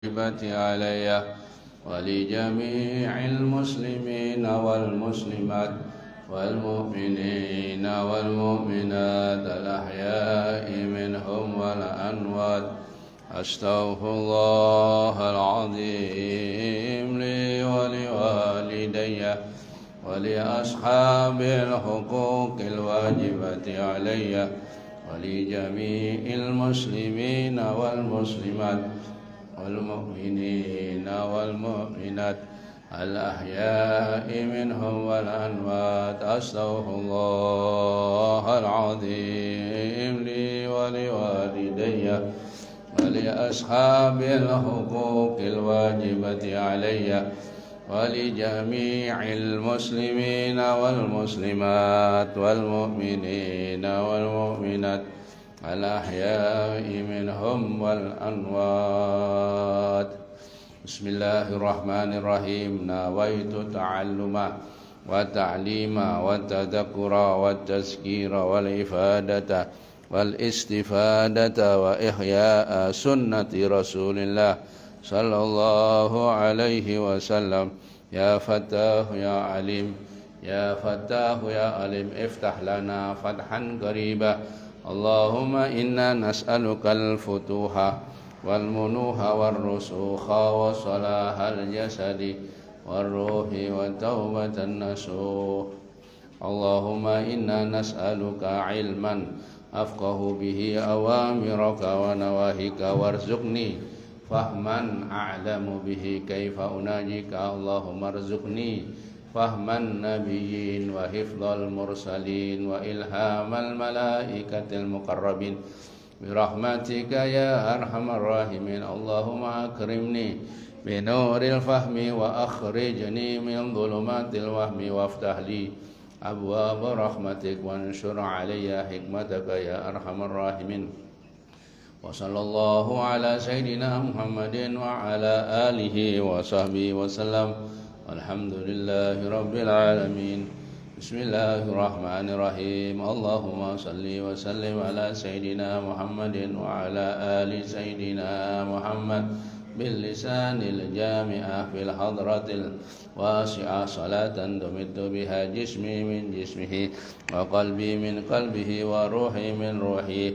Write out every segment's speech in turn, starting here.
علي ولجميع المسلمين والمسلمات والمؤمنين والمؤمنات الأحياء منهم والأموات. أستغفر الله العظيم لي ولوالدي ولأصحاب الحقوق الواجبة علي ولجميع المسلمين والمسلمات والمؤمنين والمؤمنات الأحياء منهم والأموات. أستغفر الله العظيم لي ولوالدي ولأصحاب الحقوق الواجبة علي ولجميع المسلمين والمسلمات والمؤمنين والمؤمنات الأحياء منهم والأموات. بسم الله الرحمن الرحيم. نويت التعلم والتعليم والتذكر والتذكير والإفادة والاستفادة وإحياء سنة رسول الله صلى الله عليه وسلم. يا فتاح يا عليم يا فتاح يا عليم افتح لنا فتحا قريبا. اللهم إنا نسألك الفتوح والمنوح والرسوخ وصلاح الجسد والروح والتوبة النصوح. اللهم إنا نسألك علما أفقه به أوامرك ونواهيك وارزقني فهما أعلم به كيف أناجيك. اللهم ارزقني فهم النبيين وحفظ المرسلين وإلهام الملائكة المقربين برحمتك يا أرحم الراحمين. اللهم أكرمني بنور الفهم وأخرجني من ظلمات الوهم وافتح لي أبواب رحمتك وانشر علي حكمتك يا أرحم الراحمين. وصلى الله على سيدنا محمد وعلى آله وصحبه وسلم. الحمد لله رب العالمين. بسم الله الرحمن الرحيم. اللهم صل وسلم على سيدنا محمد وعلى آل سيدنا محمد باللسان الجامع في الحضرة الواسعة صلاة تمد بها جسمي من جسمه وقلبي من قلبه وروحي من روحه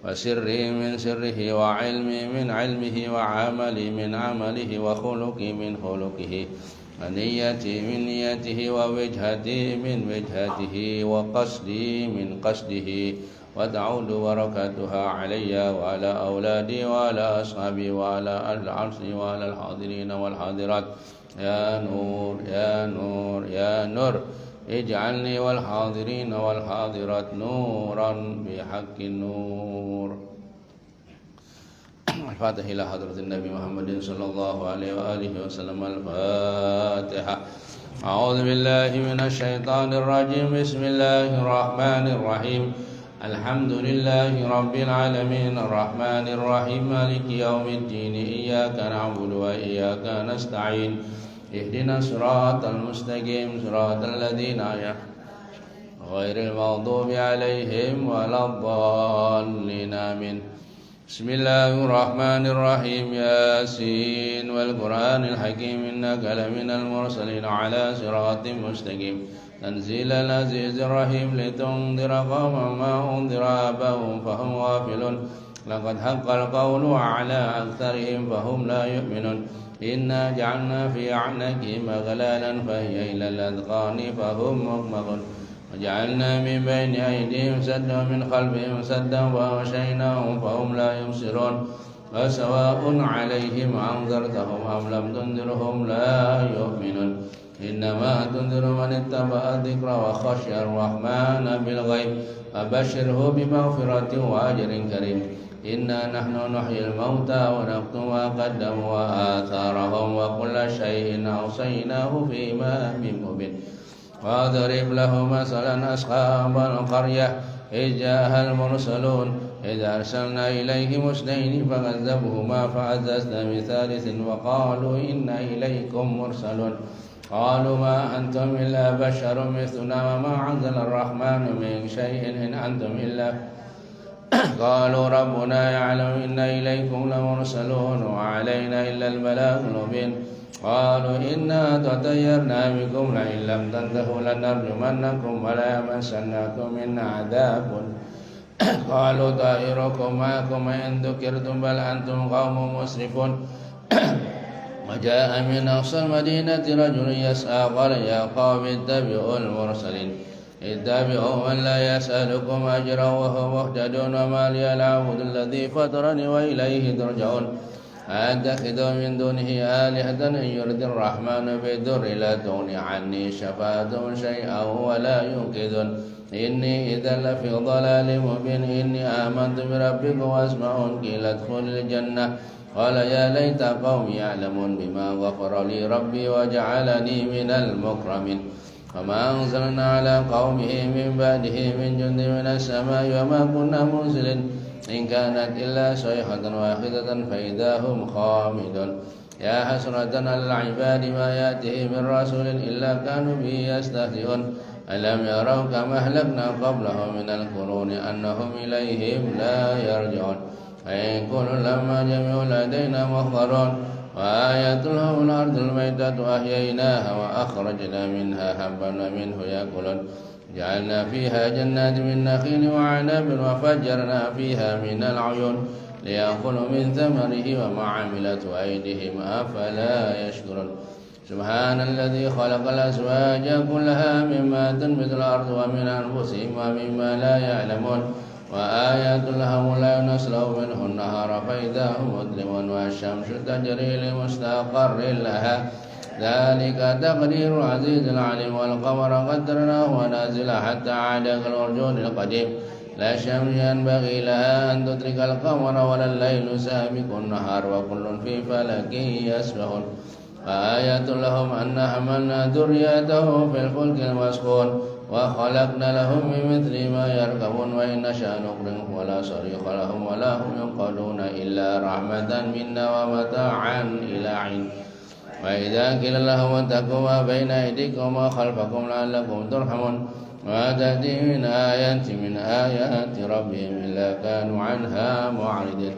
وسري من سره وعلمي من علمه وعملي من عمله وخلقي من خلقه ونيتي من نيته ووجهتي من وجهته وقصدي من قصده وتعود بركاتها علي وعلى أولادي وعلى أصحابي وعلى العرش وعلى الحاضرين والحاضرات. يا نور يا نور يا نور اجعلني والحاضرين والحاضرات نورا بحق النور. الفاتحة إلى حضرة النبي محمد صلى الله عليه وآله وسلم. الفاتحة. أعوذ بالله من الشيطان الرجيم. بسم الله الرحمن الرحيم. الحمد لله رب العالمين الرحمن الرحيم مالك يوم الدين. إياك نعبد وإياك نستعين. اهدنا الصراط المستقيم صراط الذين غير المغضوب عليهم ولا الضالين. آمين. بسم الله الرحمن الرحيم. ياسين والقرآن الحكيم إنك لمن المرسلين على صراط مستقيم تنزيل العزيز الرحيم لتنذر قوما ما أنذر آباؤهم فهم غافلون. لقد حق القول على أكثرهم فهم لا يؤمنون. إنا جعلنا في أعناقهم أغلالا فهي إلى الأذقان فهم مغمضون. وجعلنا من بين أيديهم سدا ومن خلفهم سدا وأغشيناهم فهم لا يبصرون. وسواء عليهم أنذرتهم أم لم تنذرهم لا يؤمنون. إنما تنذر من اتبع الذكر وخشي الرحمن بالغيب فبشره بمغفرة وأجر كريم. إنا نحن نحيي الموتى ونكتب ما قدموا وآثارهم وكل شيء أوصيناه في إمام مبين. واضرب له مثلا أصحاب القرية إذ جاءها المرسلون إذ أرسلنا إليهم اثنين فكذبوهما فعززنا بثالث وقالوا إنا إليكم مرسلون. قالوا ما أنتم إلا بشر مثلنا وما أنزل الرحمن من شيء إن أنتم إلا قالوا ربنا يعلم إنا إليكم لمرسلون وعلينا إلا البلاغ المبين قالوا إنا تطيرنا بكم لئن لم تنتهوا لنرجمنكم ولا يمسنكم منا عذاب قالوا طائركم معكم إن ذكرتم بل أنتم قوم مسرفون وجاء من أقصى المدينة رجل يسعى قال يا قوم اتبعوا المرسلين اتبعوا من لا يسألكم أجرا وهو مهتدون وما لي العبد الذي فطرني وإليه ترجعون أتخذ من دونه آلهة إن يرد الرحمن بالضر لا تغني عني شفاعتهم شيئا ولا ينقذون إني إذا لفي ضلال مبين إني آمنت بربكم واسمعون قيل ادخل الجنة قال يا ليت قومي يعلمون بما غفر لي ربي وجعلني من المكرمين وما أنزلنا على قومه من بعده من جند من السماء وما كنا منزلين إن كانت إلا صيحة واحدة فإذا هم خامدون يا حسرة على العباد ما يأتيه من رسول إلا كانوا به يستهزئون ألم يروا كما أهلكنا قبلهم من القرون أنهم إليهم لا يرجعون فإن كل لما جميع لدينا محضرون وآية لهم الأرض الميتة أحييناها وأخرجنا منها حبا ومنه يأكلون جعلنا فيها جنات من نخيل وعنب وفجرنا فيها من العيون ليأكلوا من ثمره وما عملته أيديهم أفلا يشكرون سبحان الذي خلق الأزواج كلها مما تنبت الأرض ومن أنفسهم ومما لا يعلمون وآيات لهم لا نسلو منه النهار فإذا هم مظلمون والشمس تجري لمستقر لها ذلك تقدير العزيز العليم والقمر قدرناه منازل حتى عاد كالأرجون القديم لا الشمس ينبغي لها أن تدرك القمر ولا الليل سابق النهار وكل في فلك يسبحون وآية لهم أن حملنا ذريته في الفلك المسخون وخلقنا لهم من مثل ما يركبون وإن نشأ نغرقهم ولا صريخ لهم ولا هم ينقذون إلا رحمة منا ومتاعا إلى حين وإذا قيل لهم اتقوا ما بين أيديكم وخلفكم لعلكم ترحمون ما تأتي من آيات من آيات ربهم إلا كانوا عنها معرضين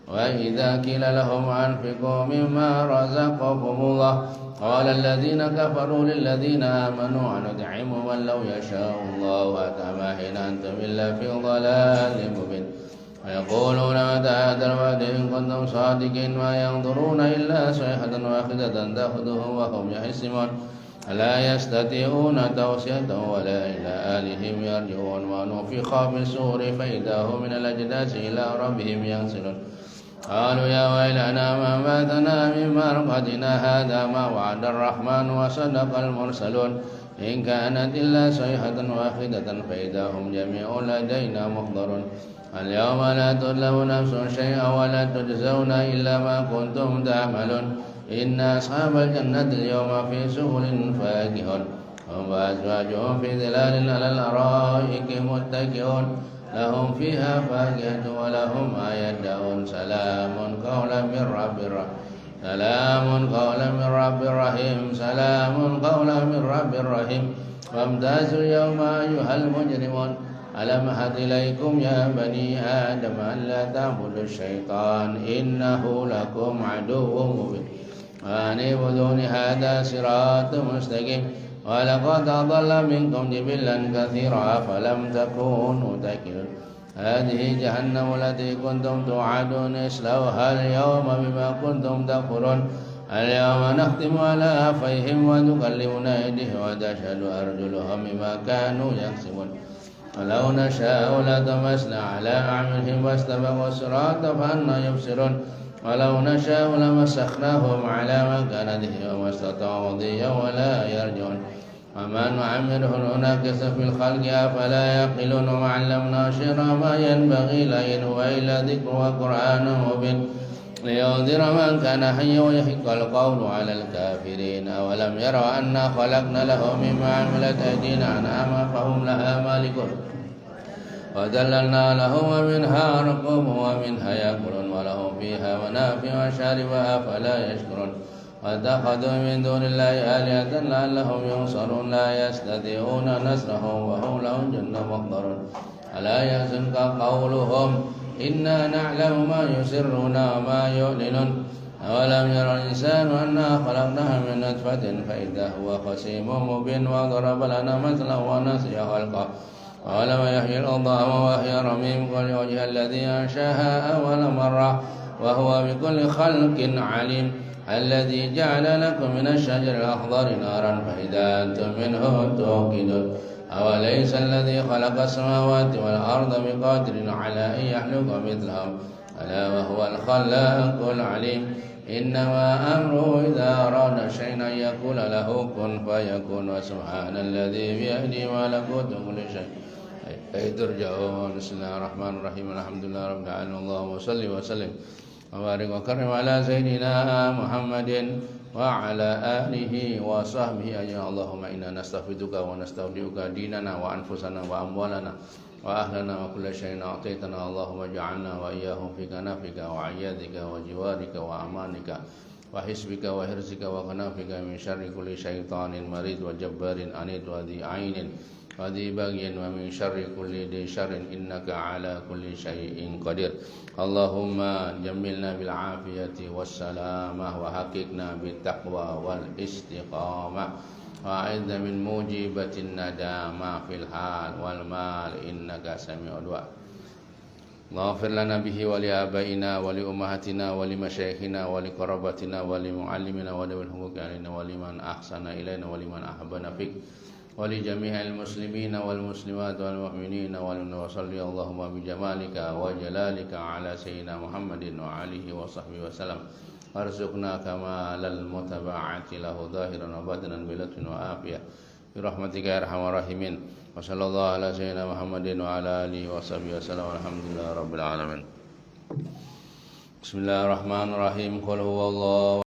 وإذا قيل لهم أنفقوا مما رزقكم الله قال الذين كفروا للذين آمنوا أنطعم من لو يشاء الله أطعمه إن أنتم إلا في ضلال مبين ويقولون متى هذا الوعد إن كنتم صادقين ما ينظرون إلا صيحة واحدة تأخذهم وهم يحسمون لا يستطيعون توصية ولا إلى أهلهم يرجعون ونفخ في الصور فإذا هم من الأجداث إلى ربهم ينسلون قالوا يا ويلنا ما باتنا من مرقدنا هذا ما وعد الرحمن وصدق المرسلون إن كانت إلا صيحة واحدة فإذا هم جميع لدينا محضرون اليوم لا تظلم نفس شيئا ولا تجزون إلا ما كنتم تعملون إن أصحاب الجنة اليوم في سبل فاكهون هم وأزواجهم في ظلال على الأرائك متكئون لهم فيها فاكهة ولهم ما يدعون سلام قولا من رب رحيم سلام قولا من رب رحيم سلام قولا من رب رحيم فامتازوا اليوم أيها المجرمون ألم أعهد إليكم يا بني آدم ألا تعبدوا الشيطان إنه لكم عدو مبين وأن اعبدوني هذا صراط مستقيم ولقد أضل منكم جبلا كثيرا فلم تكونوا تأكلون هذه جهنم التي كنتم توعدون اصلوها اليوم بما كنتم تكفرون اليوم نختم على أفواههم وتكلمنا أيديهم وتشهد أرجلهم بما كانوا يكسبون ولو نشاء لطمسنا على أعينهم واستبقوا الصراط فأنى يبصرون ولو نشاء لمسخناهم على مكانتهم وما استطاعوا مضيا ولا يرجعون وما نعمره ننكس في الخلق أفلا يعقلون وما علمنا شر ما ينبغي له إن هو إلا ذكر وقرآن مبين لينذر من كان حيا ويحق القول على الكافرين أولم يروا أنا خلقنا له مما عملت أيدينا أنعاما فهم لها مالكون وذللنا لهم ومنها ركوبهم ومنها يأكلون ولهم فيها منافع وشاربها فلا يشكرون واتخذوا من دون الله آلهة لعلهم ينصرون لا يستطيعون نصرهم وهم لهم جند محضرون ألا يحزنك قولهم إنا نعلم ما يسرون وما يعلنون أولم ير الإنسان أنا خلقناه من نطفة فإذا هو خصيم مبين وضرب لنا مثلا ونسي خلقه قال ما يحيي العظام وهي رميم قل وجه الذي أنشاها أول مرة وهو بكل خلق عليم الذي جعل لكم من الشجر الأخضر نارا فإذا أنتم منه توقدون أوليس الذي خلق السماوات والأرض بقادر على أن يخلق مثلهم ألا وهو الخلاق العليم إنما أمره إذا أراد شيئا أن يقول له كن فيكون وسبحان الذي بيده ملكوت كل شيء إليه ترجعون بسم الله الرحمن الرحيم الحمد لله رب العالمين اللهم صل وسلم وبارك وكرم على سيدنا محمد وعلى آله وصحبه أجمعين اللهم إنا نستغفرك ونستودعك ديننا وأنفسنا وأموالنا وأهلنا وكل شيء أعطيتنا اللهم اجعلنا وإياهم في كنفك وعيادك وجوارك وأمانك وحسبك وحرزك وكنفك من شر كل شيطان مريض وجبار عنيد وذي عين وذي بغي ومن شر كل ذي شر إنك على كل شيء قدير اللهم جملنا بالعافية والسلامة وحققنا بالتقوى والاستقامة وأعذنا من موجبة الندامة في الحال والمال إنك سميع الدعاء اغفر لنا به ولآبائنا ولأمهاتنا ولمشايخنا ولقرابتنا ولمعلمنا ولذوي الحقوق علينا ولمن أحسن إلينا ولمن أحبنا فيك ولجميع المسلمين والمسلمات والمؤمنين وصلي اللهم بجمالك وجلالك على سيدنا محمد وعليه وصحبه وسلم وارزقنا كمال المتبعة له ظاهرا وباطنا بلطف وعافية برحمتك يا أرحم الراحمين وصلى الله على سيدنا محمد وعلى آله وصحبه وسلم والحمد لله رب العالمين بسم الله الرحمن الرحيم قل هو الله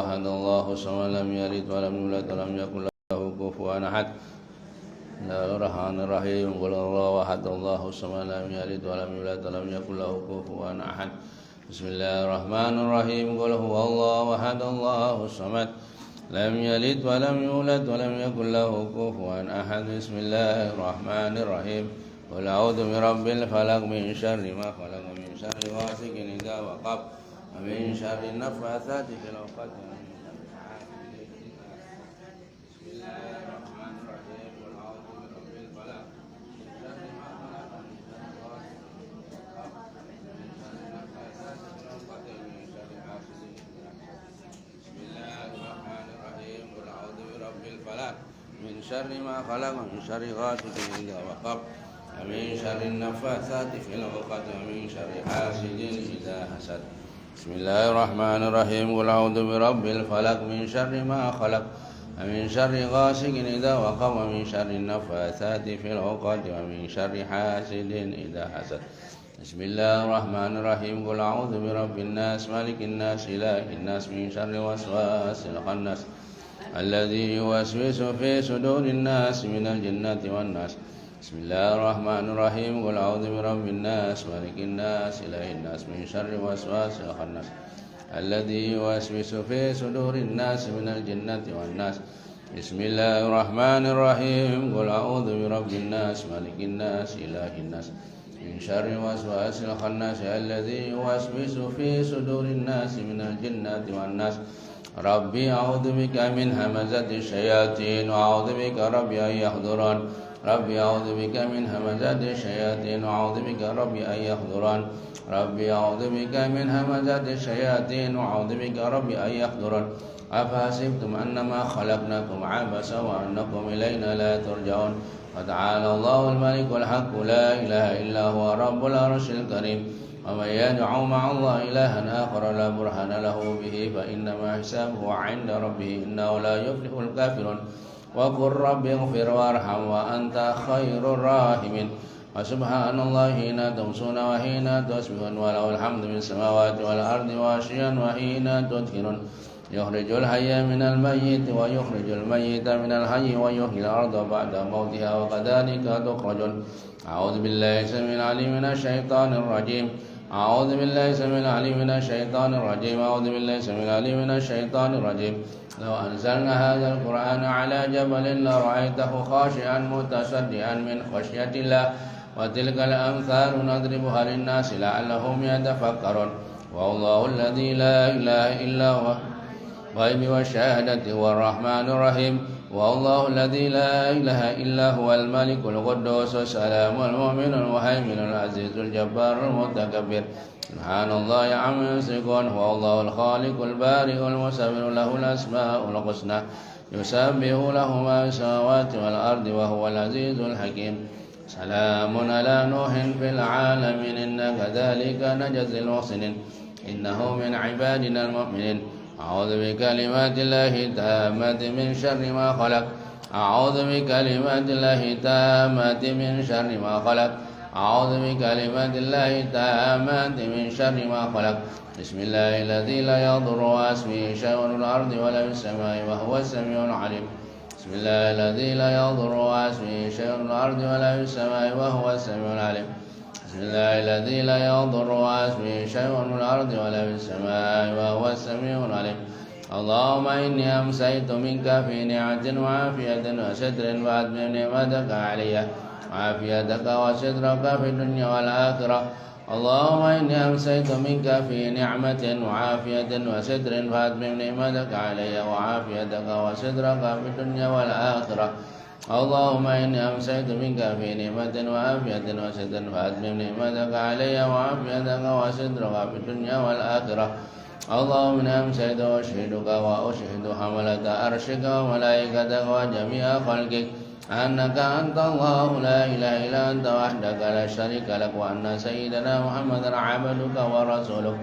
أحد الله الصمد لم يلد ولم يولد ولم يكن له كفوا أحد بسم الله الرحمن الرحيم قل هو الله أحد الله الصمد لم يلد ولم يولد ولم يكن له كفوا أحد بسم الله الرحمن الرحيم قل هو الله أحد الله الصمد لم يلد ولم يولد ولم يكن له كفوا أحد بسم الله الرحمن الرحيم قل أعوذ برب الفلق من شر ما خلق ومن شر غاسق إذا وقب ومن شر النفاثات في العقد من شر ما خلق ومن شر غاسق إذا وقب ومن شر النفاثات في العقد ومن شر حاسد إذا حسد بسم الله الرحمن الرحيم قل أعوذ برب الفلق من شر ما خلق ومن شر غاسق إذا وقب ومن شر النفاثات في العقد ومن شر حاسد إذا حسد بسم الله الرحمن الرحيم قل أعوذ برب الناس ملك الناس إله الناس من شر وسواس الخناس الذي يوسوس في صدور الناس من الجنة والناس بسم الله الرحمن الرحيم قل أعوذ برب الناس ملك الناس إله الناس من شر وسواس الخناس الذي يوسوس في صدور الناس من الجنة والناس بسم الله الرحمن الرحيم قل أعوذ برب الناس ملك الناس إله الناس من شر وسواس الخناس الذي يوسوس في صدور الناس من الجنة والناس ربي أعوذ بك من همزة الشياطين وأعوذ بك ربي أن يحضرون ربي أعوذ بك من همزة الشياطين وأعوذ بك ربي أن يحضرون ربي أعوذ بك من همزة الشياطين وأعوذ بك ربي أن يحضرون أفحسبتم أنما خلقناكم عبثا وأنكم إلينا لا ترجعون وتعالى الله الملك الحق لا إله إلا هو رب العرش الكريم ومن يدعو مع الله إلها آخر لا برهان له به فإنما حسابه عند ربه إنه لا يفلح الكافرون وقل رب اغفر وارحم وأنت خير الراحمين وسبحان الله حين تمسون وحين تصبحون وله الحمد في السماوات والأرض وعشيا وحين تظهرون يخرج الحي من الميت ويخرج الميت من الحي ويحيي الأرض بعد موتها وكذلك تخرجون أعوذ بالله السميع العليم من الشيطان الرجيم أعوذ بالله السميع العليم من الشيطان الرجيم أعوذ بالله السميع العليم من الشيطان الرجيم لو أنزلنا هذا القرآن على جبل لرأيته خاشعا متصدعا من خشية الله وتلك الأمثال نضربها للناس لعلهم يتفكرون والله الذي لا إله إلا هو الغيب والشهادة هو الرحمن الرحيم والله الذي لا إله إلا هو الملك القدوس السلام المؤمن المهيمن العزيز الجبار المتكبر سبحان الله عما يشركون هو الله الخالق البارئ المصور له الأسماء الحسنى يسبح له ما في السماوات والأرض وهو العزيز الحكيم سلام على نوح في العالمين إنا كذلك نجزي المحسنين إنه من عبادنا المؤمنين أعوذ بكلمات الله التامة من شر ما خلق أعوذ بكلمات الله التامة من شر ما خلق أعوذ بكلمات الله التامة من شر ما خلق بسم الله الذي لا يضر مع اسمه شيء في الأرض ولا في السماء وهو السميع العليم بسم الله الذي لا يضر مع اسمه شيء في الأرض ولا في السماء وهو السميع العليم بسم الله الذي لا يضر مع اسمه شيء في الأرض ولا في السماء وهو السميع العليم اللهم إني أمسيت منك في نعمة وعافية وستر فأتمم نعمتك علي وعافيتك وسترك في الدنيا والآخرة اللهم إني أمسيت منك في نعمة وعافية وستر فأتمم نعمتك علي وعافيتك وسترك في الدنيا والآخرة اللهم إني أمسيت منك في نعمة وعافية وستر فأتمم نعمتك علي وعافيتك وسترك في الدنيا والآخرة اللهم إني أمسيت وأشهدك وأشهد حملة أرشك وملائكتك وجميع خلقك أنك أنت الله لا إله إلا أنت وحدك لا شريك لك وأن سيدنا محمدا عبدك ورسولك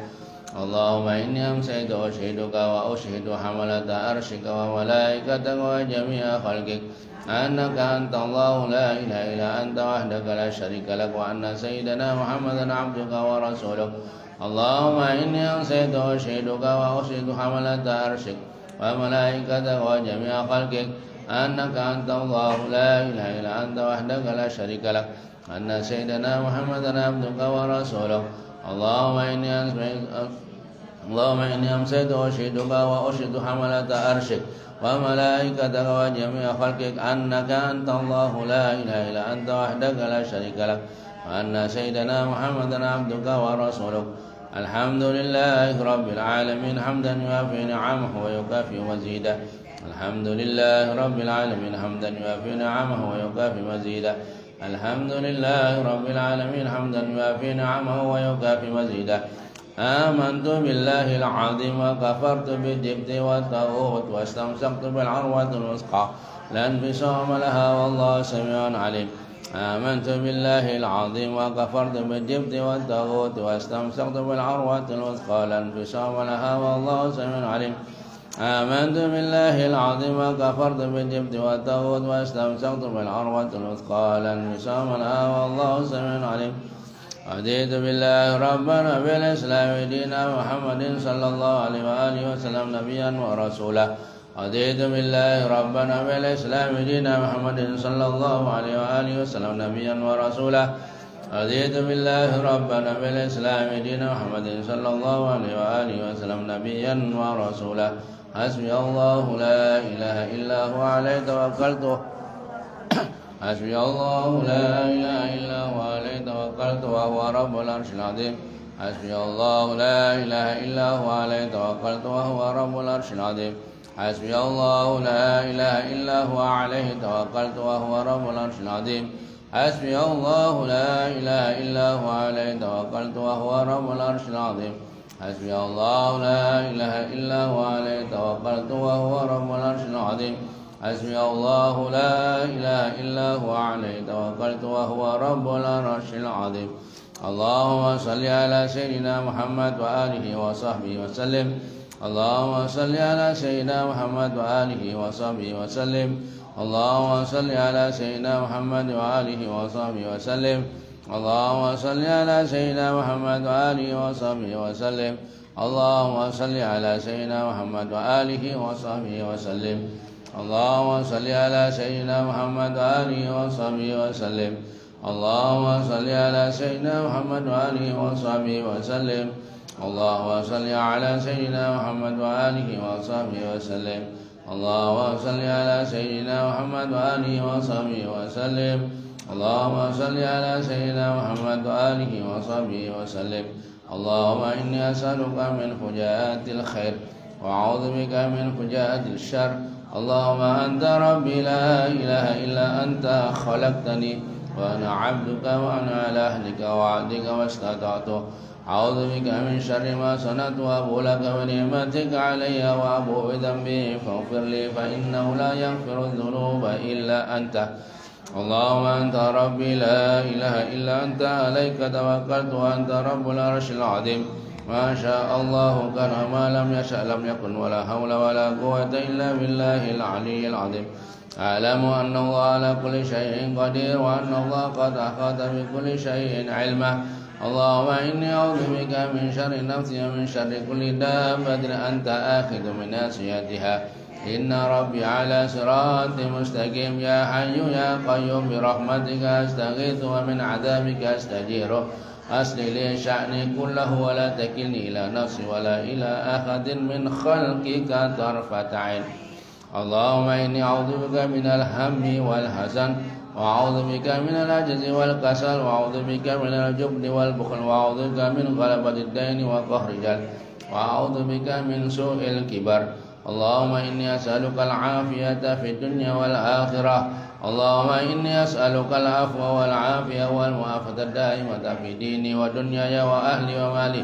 اللهم إني أمسيت وأشهدك وأشهد حملة أرشك وملائكتك وجميع خلقك أنك أنت الله لا إله إلا أنت وحدك لا شريك لك وأن سيدنا محمدا عبدك ورسولك اللهم إني أمسيت وأشهدك وأشهد حملة أرشك وملائكتك وجميع خلقك أنك أنت الله لا إله إلا أنت وحدك لا شريك لك أن سيدنا محمدا عبدك ورسولك اللهم إني أمسيت وأشهدك وأشهد حملة أرشك وملائكتك وجميع خلقك أنك أنت الله لا إله إلا أنت وحدك لا شريك لك وأن سيدنا محمدا عبدك ورسولك الحمد لله رب العالمين حمدا يوافي نعمه ويكافئ مزيدا الحمد لله رب العالمين حمدا يوافي نعمه ويكافئ مزيدا الحمد لله رب العالمين حمدا يوافي نعمه ويكافئ مزيدا آمنت بالله العظيم وكفرت بالجبت والطاغوت واستمسكت بالعروة الوثقى لا انفصام لها والله سميع عليم آمنت بالله العظيم وكفرت بالجبت والطاغوت واستمسكت بالعروة الوثقى لا انفصام لها والله سميع عليم آمنت بالله العظيم وكفرت بالجبت والطاغوت واستمسكت بالعروة الوثقى لا انفصام لها والله سميع عليم رضيت بالله ربنا بالإسلام دينا محمد صلى الله عليه وآله وسلم نبيا ورسولا رضيت بالله ربنا بالإسلام دينا محمد صلى الله عليه وآله وسلم نبيا ورسولا رضيت بالله ربنا بالإسلام دينا محمد صلى الله عليه وآله وسلم نبيا ورسولا حسبي الله لا إله إلا هو عليه توكلت حسبي الله لا إله إلا هو عليه توكلت وهو رب العرش العظيم حسبي الله لا إله إلا هو عليه توكلت وهو رب العرش العظيم حسبي الله لا إله إلا هو عليه توكلت وهو رب العرش العظيم حسبي الله لا إله إلا هو عليه توكلت وهو رب العرش العظيم حسبي الله لا إله إلا هو عليه توكلت وهو رب العرش العظيم حسبي الله لا إله إلا هو عليه توكلت وهو رب العرش العظيم اللهم صل على سيدنا محمد وآله وصحبه وسلم اللهم صل على سيدنا محمد وآله وصحبه وسلم اللهم صل على سيدنا محمد وآله وصحبه وسلم اللهم صل على سيدنا محمد وآله وصحبه وسلم اللهم صل على سيدنا محمد وآله وصحبه وسلم اللهم صل على سيدنا محمد وآله وصحبه وسلم اللهم صل على سيدنا محمد وآله وصحبه وسلم اللهم صل على سيدنا محمد وآله وصحبه وسلم اللهم صل على سيدنا محمد وآله وصحبه وسلم اللهم صل على سيدنا محمد وآله وصحبه وسلم. اللهم إني أسألك من فجاءات الخير وأعوذ بك من فجاءات الشر. اللهم أنت ربي لا إله إلا أنت خلقتني وأنا عبدك وأنا على عهدك ووعدك ما استطعت. أعوذ بك من شر ما صنعت وأبو لك بنعمتك علي وأبو بذنبي فاغفر لي فإنه لا يغفر الذنوب إلا أنت. اللهم أنت ربي لا إله إلا أنت عليك توكلت وأنت رب العرش العظيم. ما شاء الله كان وما لم يشأ لم يكن ولا حول ولا قوة إلا بالله العلي العظيم. أعلم أن الله على كل شيء قدير وأن الله قد أحاط بكل شيء علما. اللهم إني أعوذ بك من شر نفسي ومن شر كل دابة أنت آخذ من ناصيتها. إن ربي على صراط مستقيم. يا حي يا قيوم برحمتك أستغيث ومن عذابك أستجير. أصلح لي شأني كله ولا تكلني إلى نفسي ولا إلى أحد من خلقك طرفة عين. اللهم إني أعوذ بك من الهم والحزن وأعوذ بك من العجز والكسل وأعوذ بك من الجبن والبخل وأعوذ بك من غلبة الدين وقهر الرجال وأعوذ بك من سوء الكبر. اللهم إني أسألك العافية في الدنيا والآخرة. اللهم إني أسألك العفو والعافية والمعافاة الدائمة في ديني ودنياي وأهلي ومالي.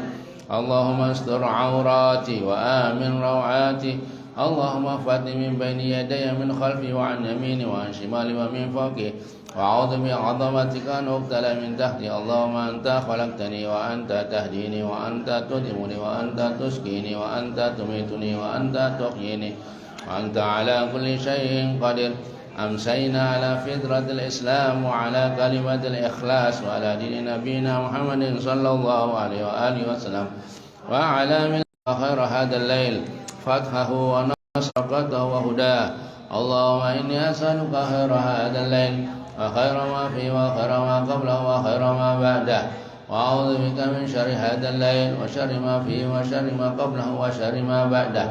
اللهم استر عوراتي وآمن روعاتي. اللهم احفظني من بين يدي من خلفي وعن يميني وعن شمالي ومن فوقي. وأعوذ بعظمتك أن أقتل من تحتي. اللهم أنت خلقتني وأنت تهديني وأنت تدمني وأنت تسقيني وأنت تميتني وأنت تحييني وأنت على كل شيء قدير. أمسينا على فطرة الإسلام وعلى كلمة الإخلاص وعلى دين نبينا محمد صلى الله عليه وآله وسلم وعلى من خير هذا الليل فتحه ونصرته وهداه. اللهم إني أسألك خير هذا الليل وخير ما فيه وخير ما قبله وخير ما بعده. وأعوذ بك من شر هذا الليل وشر ما فيه وشر ما قبله وشر ما بعده.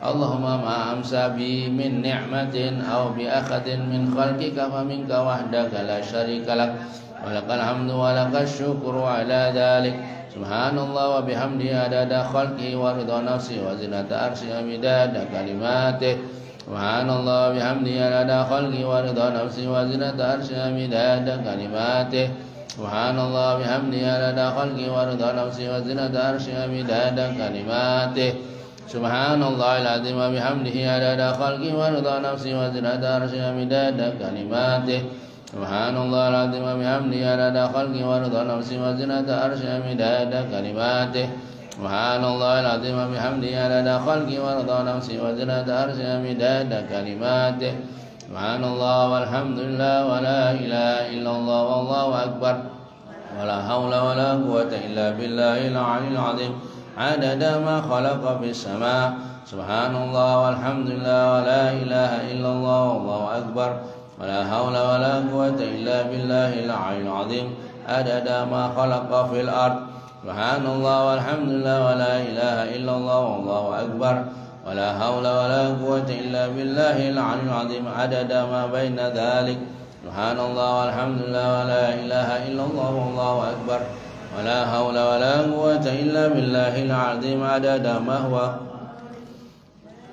اللهم ما أمسى بي من نعمة أو بأحد من خلقك فمنك وحدك لا شريك لك ولك الحمد ولك الشكر على ذلك. سبحان الله وبحمده عدد خلقه ورضا نفسه وزنة عرشه ومداد كلماته. سبحان الله وبحمده عدد خلقه ورضا نفسه وزنة عرشه ومداد كلماته. سبحان الله وبحمده عدد خلقه ورضا نفسه وزنة عرشه ومداد كلماته. سبحان الله العظيم وبحمده عدد خلقه ورضا نفسه وزنة عرشه ومداد كلماته. سبحان الله العظيم وبحمده عدد خلقه ورضا نفسه وزنة عرشه ومداد كلماته. سبحان الله العظيم وبحمده عدد خلقه ورضا نفسه وزنة عرشه ومداد كلماته. سبحان الله والحمد لله ولا إله إلا الله والله أكبر ولا حول ولا قوة إلا بالله العلي العظيم. عدد ما خلق في السماء. سبحان الله والحمد لله ولا إله إلا الله والله أكبر ولا حول ولا قوة إلا بالله العلي العظيم. عدد ما خلق في الأرض. سبحان الله والحمد لله ولا إله إلا الله والله أكبر ولا حول ولا قوة إلا بالله العلي العظيم. عدد ما بين ذلك. سبحان الله والحمد لله ولا إله إلا الله والله أكبر ولا حول ولا قوة إلا بالله العظيم. عدد ما هو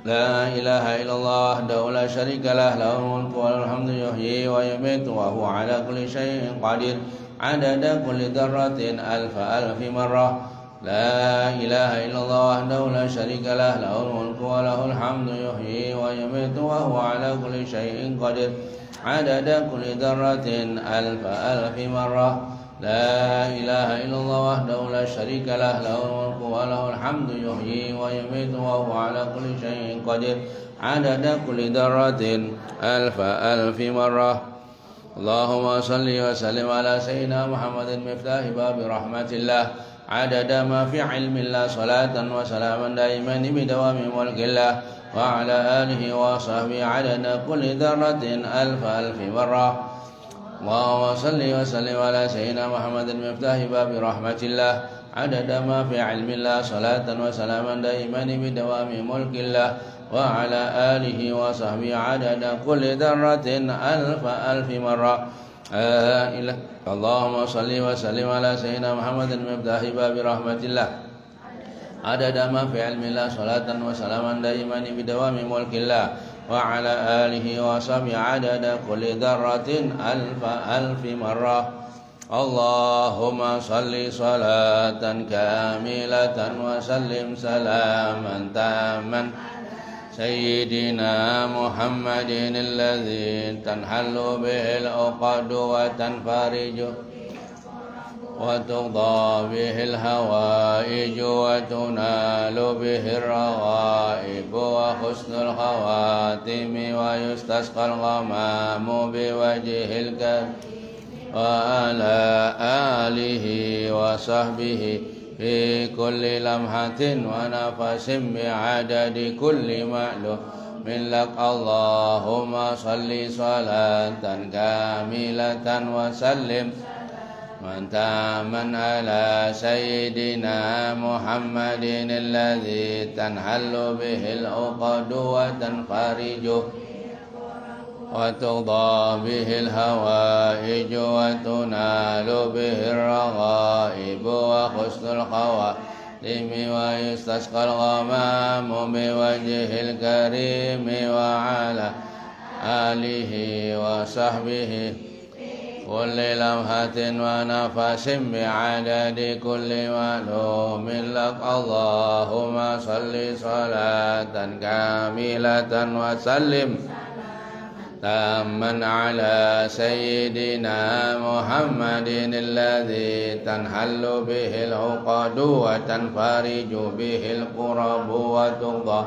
لا إله إلا الله وحده لا شريك له له الملك وله الحمد يحيي ويميت وهو على كل شيء قدير. عدد كل ذرة ألف ألف مرة. لا إله إلا الله وحده لا شريك له له الملك وله الحمد يحيي ويميت وهو على كل شيء قدير. عدد كل ذرة ألف ألف مرة. لا إله إلا الله وحده لا شريك له له الملك وله الحمد يحيي ويميت وهو على كل شيء قدير. عدد كل ذرة ألف ألف مرة. اللهم صل وسلم على سيدنا محمد مفتاح باب رحمة الله. عدد ما في علم الله صلاة وسلاما دائما بدوام ملك الله وعلى آله وصحبه. عدد كل ذرة ألف ألف مرة. اللهم صل وسلم على سيدنا محمد مفتاح باب رحمة الله. عدد ما في علم الله صلاة وسلاما دائما بدوام ملك الله وعلى آله وصحبه. عدد كل ذرة ألف ألف مرة. اللهم صل وسلم على سيدنا محمد مفتاح باب رحمة الله عدد ما في علم الله صلاة وسلاما دائما بدوام ملك الله وعلى آله وصحبه عدد كل ذرة ألف مرة اللهم صل صلاة كاملة وسلم سلاما تاما سيدنا محمد الذي تنحل به العقد وتنفرج وتقضى به الهوائج وتنال به الرغائب وحسن الخواتم ويستسقى الغمام بوجه الكريم وعلى آله وصحبه في كل لمحة ونفس بعدد كل معلوم لك اللهم صل صلاة كاملة وسلم تاما على سيدنا محمد الذي تنحل به العقد وتنفرج وتقضى به الهوائج وتنال به الرغائب وحسن الخواتم ويستسقى الغمام بوجه الكريم وعلى آله وصحبه كل لمحة ونفس بعدد كل معلوم لك اللهم صل صلاة كاملة وسلم تاما على سيدنا محمد الذي تنحل به العقد وتنفرج به الكرب وتقضى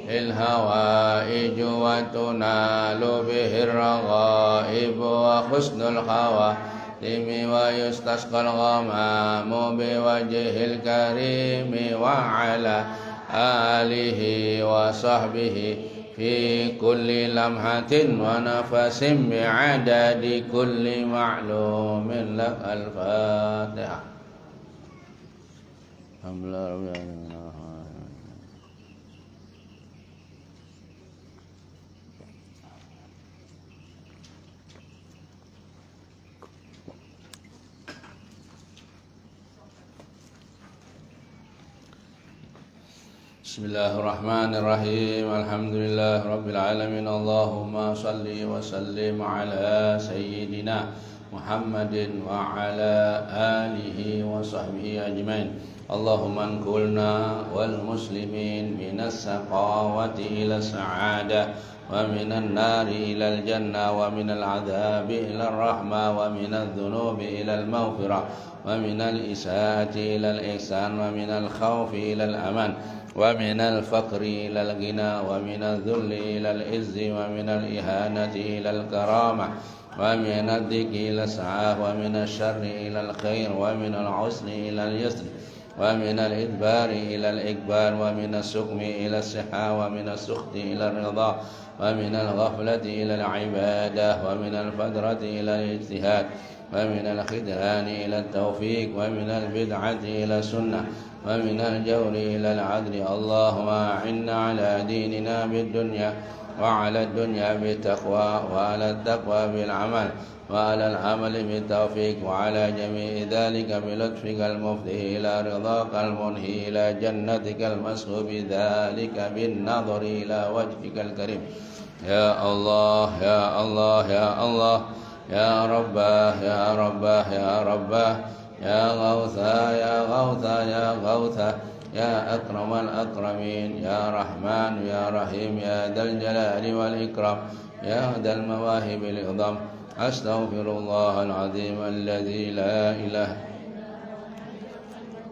الهوائج وتنال به الرغائب وحسن الخواتم ويستسقى الغمام بوجه الكريم وعلى آله وصحبه في كل لمحة ونفس بعدد كل معلوم لك الفاتحة. الحمد لله رب العالمين. بسم الله الرحمن الرحيم الحمد لله رب العالمين اللهم صل وسلم على سيدنا محمد وعلى آله وصحبه أجمعين اللهم انقلنا والمسلمين من السقاوة إلى السعادة ومن النار إلى الجنة ومن العذاب إلى الرحمة ومن الذنوب إلى المغفرة ومن الإساءة إلى الإحسان ومن الخوف إلى الأمان ومن الفقر إلى الغنى ومن الذل إلى العز ومن الإهانة إلى الكرامة ومن الضيق إلى السعة ومن الشر إلى الخير ومن العسر إلى اليسر ومن الإدبار إلى الإقبال ومن السقم إلى الصحة ومن السخط إلى الرضا ومن الغفلة إلى العبادة ومن الفترة إلى الاجتهاد ومن الخذلان إلى التوفيق ومن البدعة إلى السنة ومن الجور إلى العدل اللهم أعنا على ديننا بالدنيا وعلى الدنيا بالتقوى وعلى التقوى بالعمل وعلى العمل بالتوفيق وعلى جميع ذلك بلطفك المفضي إلى رضاك المنهي إلى جنتك المسهوب ذلك بالنظر إلى وجهك الكريم يا الله يا الله يا الله يا رباه يا رباه يا رباه يا غوثا يا غوثا يا غوثا يا أكرم الأكرمين يا رحمن يا رحيم يا ذا الجلال والإكرام يا ذا المواهب العظام أستغفر الله العظيم الذي لا إله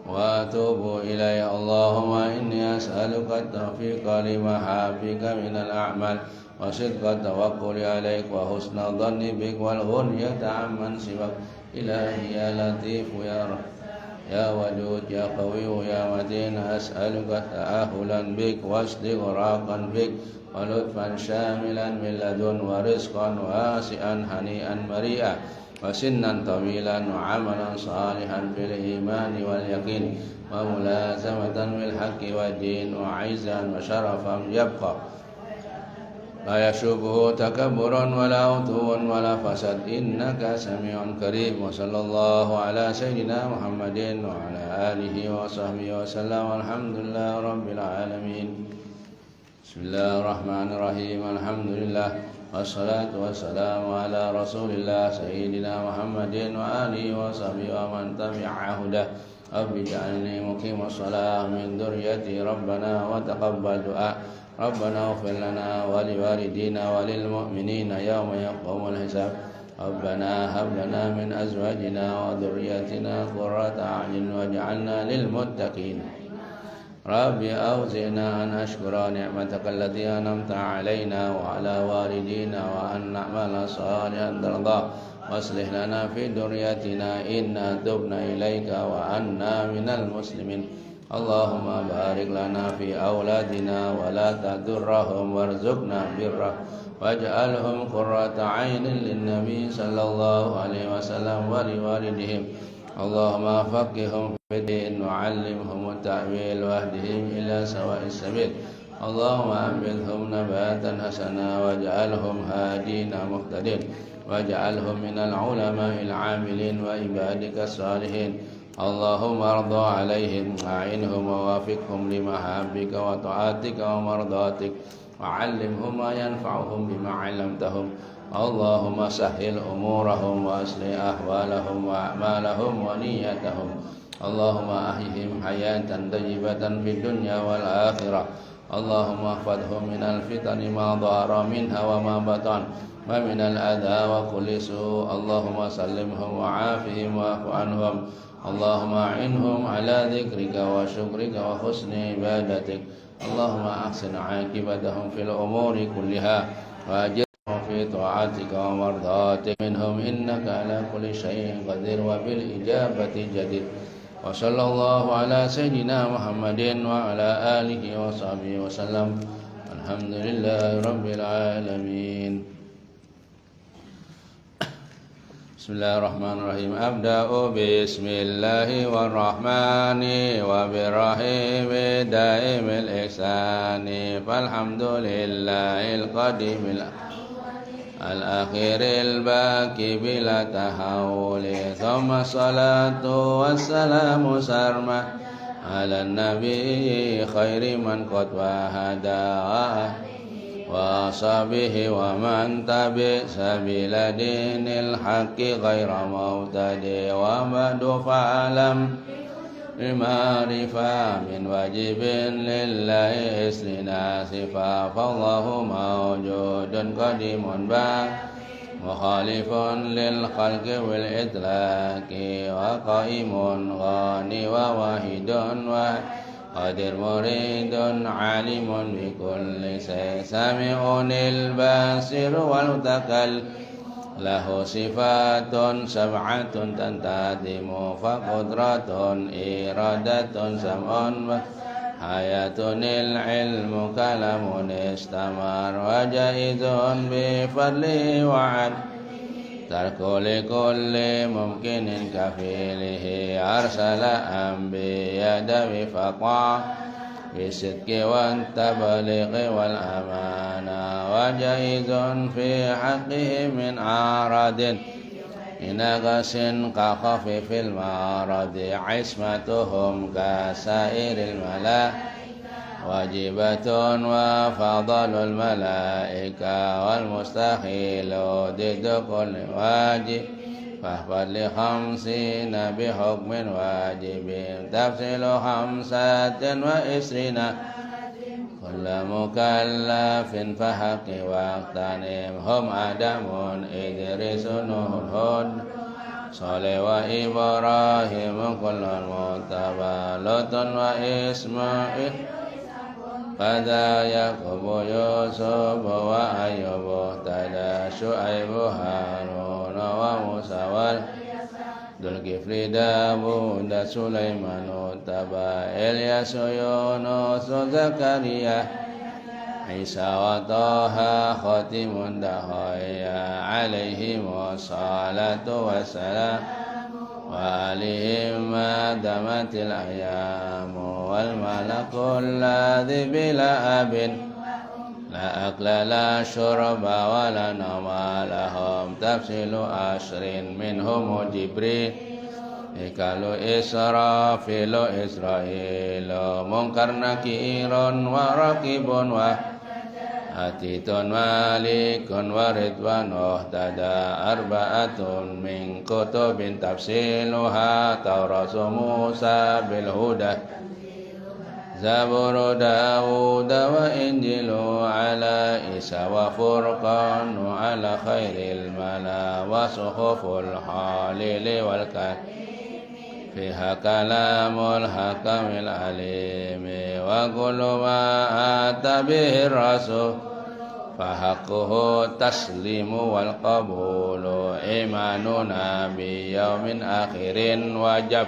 وأتوب إليه اللهم إني أسألك التوفيق لمحابك من الأعمال وصدق التوكل عليك وحسن الظن بك والغنية عمن سواك إلهي يا لطيف يا رحيم يا ودود يا قوي يا متين أسألك تأهلا بك واستغراقا بك ولطفا شاملا من لدن ورزقا واسعا هنيئا مريئا وسنا طويلا وعملا صالحا في الإيمان واليقين وملازمة بالحق والدين وعزا وشرفا يبقى لا يشوبه تكبر ولا عتو ولا فساد إنك سميع كريم. وصلى الله على سيدنا محمد وعلى آله وصحبه وسلم والحمد لله رب العالمين. بسم الله الرحمن الرحيم. الحمد لله والصلاة والسلام على رسول الله سيدنا محمد وآله وصحبه ومن تبع هداه. رب اجعلني مقيم الصلاة من ذريتي ربنا وتقبل دعاء. ربنا اغفر لنا ولوالدينا وللمؤمنين يوم يقوم الحساب. ربنا هب لنا من أزواجنا وذرياتنا قرة أعين واجعلنا للمتقين. رب أوزعنا أن أشكر نعمتك التي أنعمت علينا وعلى والدينا وأن نعمل صالحا ترضاه. واصلح لنا في ذريتنا إنا تبنا إليك وأنا من المسلمين. اللهم بارك لنا في أولادنا ولا تضرهم وارزقنا بره واجعلهم قرة عين للنبي صلى الله عليه وسلم ولوالدهم. اللهم فقههم في الدين وعلمهم التأويل واهدهم إلى سواء السبيل. اللهم أنبتهم نباتا حسنا واجعلهم هادين مهتدين واجعلهم من العلماء العاملين وعبادك الصالحين. اللهم ارض عليهم أعنهم ووافقهم لمحابك وطاعتك ومرضاتك وعلمهم ما ينفعهم بما علمتهم. اللهم سهل أمورهم وأصلح أحوالهم وأعمالهم ونيتهم. اللهم أحيهم حياة طيبة في الدنيا والآخرة. اللهم احفظهم من الفتن ما ظهر منها وما بطن ومن الأذى وكل سوء. اللهم سلمهم وعافهم واعف عنهم. اللهم أعنهم على ذكرك وشكرك وحسن عبادتك. اللهم أحسن عاقبتهم في الأمور كلها وأجرهم في طاعتك ومرضاتك منهم إنك على كل شيء قدير وبالإجابة جدير. وصلى الله على سيدنا محمد وعلى آله وصحبه وسلم. الحمد لله رب العالمين. Bismillahirrahmanirrahim. Abda'u bismillahi warrahmani wabirrahimi daimil ihsani falhamdulillahil qadimil al-akhiril baki bila tahawuli. Thumma salatu wassalamu sarma ala nabi khairi man qad wahada wa sahbihi wa man tabi sabila dinil haqqi ghaira mautadi. Wa ba'du fa'alam bima'rifa min wajibin lillahi islina sifa. Fallahu mawjudun qadimun ba mukhalifun lil khalqi wal itlaqi wa qaimun ghani wa wahidun wa qadir muridun alimun bi kulli shay sami'unil basir wal mutakal lahu sifatun sab'atun tantadimu fa qudratun iradatun sam'un wa hayatunil ilmu kalamun istamar wa jaizun bi fadli wa'ad tarkuli kulli mumkinin kafilihi arsala anbiya dawi faqa bisidki wan tabalighi wal amana wa jaizun fi haqqihi min aradin inagasin ka khafifil maradi ismatuhum ka sairil mala wajibatun wa fadalul malaika wal mustahilu didukul wajib fahfad li khamsina bi hukmin wajibin tafsilu khamsatin wa isrina kulla mukallafin fahaqi waqtanim hum adamun idrisun hud Saleh wa Ibrahim kullun muttaba Lutun wa Ismail Pada Yaqubu Yusuf wa Ayyub tada Syu'aib Harun wa Musa wal Dzulkifli Dawud Sulaiman taba Ilyas Yunus Zakaria Isa wa Taha Khatimun Dahaya alaihi wassalatu wassalam wa alihim damatil ayam wal malakul ladzi bila abin لا أكل لا شرب ولا نوم لهم تفصيل أشر منهم جبريل Ikalu Israfilu Isra'ilu Mungkar nakirun wa rakibun wa Atitun malikun wa ridwanuh Tada arba'atun min kutubin tafsiluha Tawrasu Musa bil huda Zaburu Dawud wa Injilu ala Isa wa Furqanu ala khairil mala Wa suhuful halili wal kan فيها كلام الحكم العليم وكل ما آتى به الرسول فحقه التسليم والقبول إيماننا بيوم آخر وجب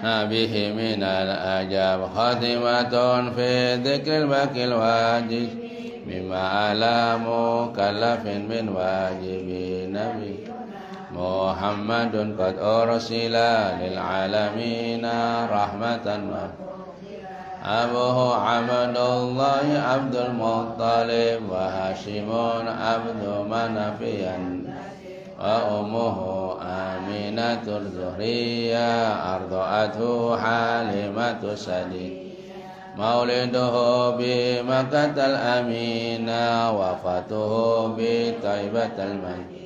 به من الأجاب خاتمة في ذكر الباقي الواجب مما على مكلف من واجب نبي محمد قد أرسل للعالمين رحمة أبوه عبد الله عبد المطلب وهاشم عبد منفيا وأمه آمنة الزهرية أرضعته حالمة السدي مولده بمكة الأمينة وفاته بطيبة المدينة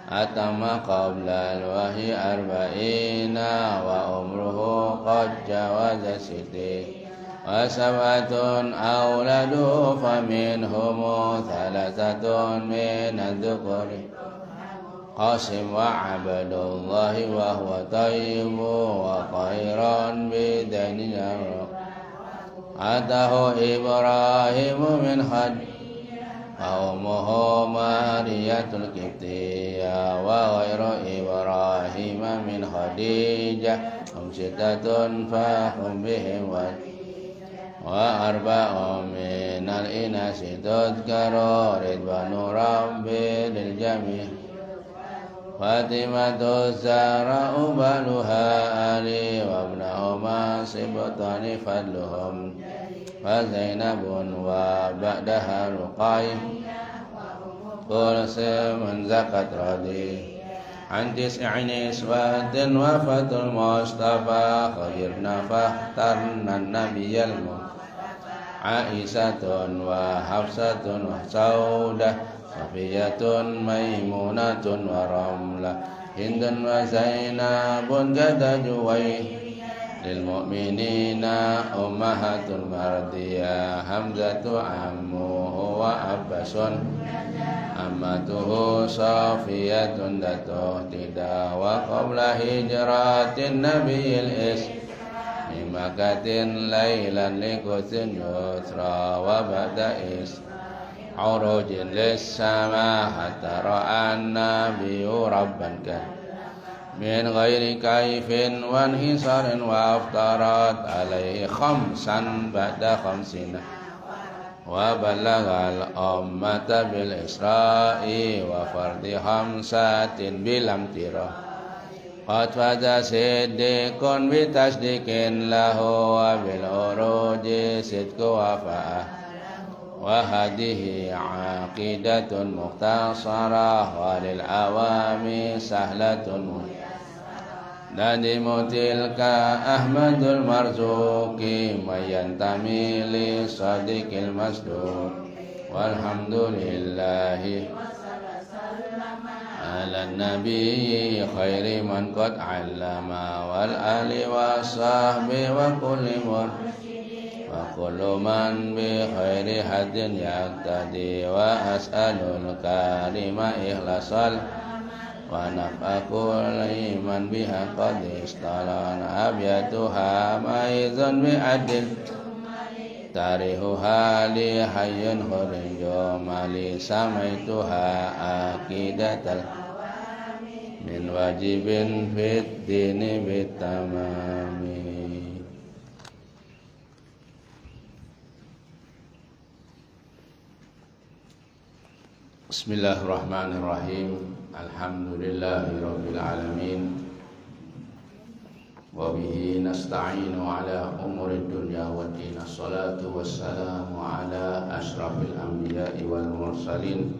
أتم قبل الوحي 40 وعمره قد جاوز 60 وسبعة أولاده فمنهم 3 من الذكور قاسم وعبد الله وهو طيب وخيرا بدين جرى أتاه إبراهيم من خد وأمه مارية القبطية وغير إبراهيم من خديجة هم 6 فهم بهم و4 من الإناث تذكر رضوان ربي للجميع فاطمة الزهراء بالها علي وابنهما سبطان فضلهم وزينب وبعدها رقية كلثوم زكت رضي عن 9 نسوة وفاة المصطفى خيرنا فاخترنا النبي عائشة وحفصة وسودة صفية ميمونة ورملة هند وزينب جد جويه للمؤمنين أمهات المردية حمزة عمه وعباس أمته صافية تهتدى وقبل هجرة النبي الإسلام من مكة ليلا لقدس يسرى وبعد عروج للسماء حتى رأى النبي ربا كان من غير كيف وانحصار وافطرت عليه 5 بعد 50 وبلغ الأمة بالإسراء وفرض 5 بلا امتراء قد فاز صديق بتصديق له وبالعروج صدق وفاء وهذه عقيدة مختصرة وللعوام سهلة ندم تلك أحمد المرزوق من ينتمي لصديق المصدوق والحمد لله على النبي خير من قد علم والآل والصحب وكل وكل من بخير حد يقتدي وأسأل الكريم إخلاصا ونفع كل من بها قد استلان أبياتها ميز بعدل تاريخها لحي خرج مالي سميتها عقيدة من واجب في الدين بالتمام. Bismillahirrahmanirrahim. Alhamdulillahirabbil alamin. Wa bihi nasta'inu ala umurid dunya waddin. Assalatu wassalamu ala ashrafil anbiya'i wal mursalin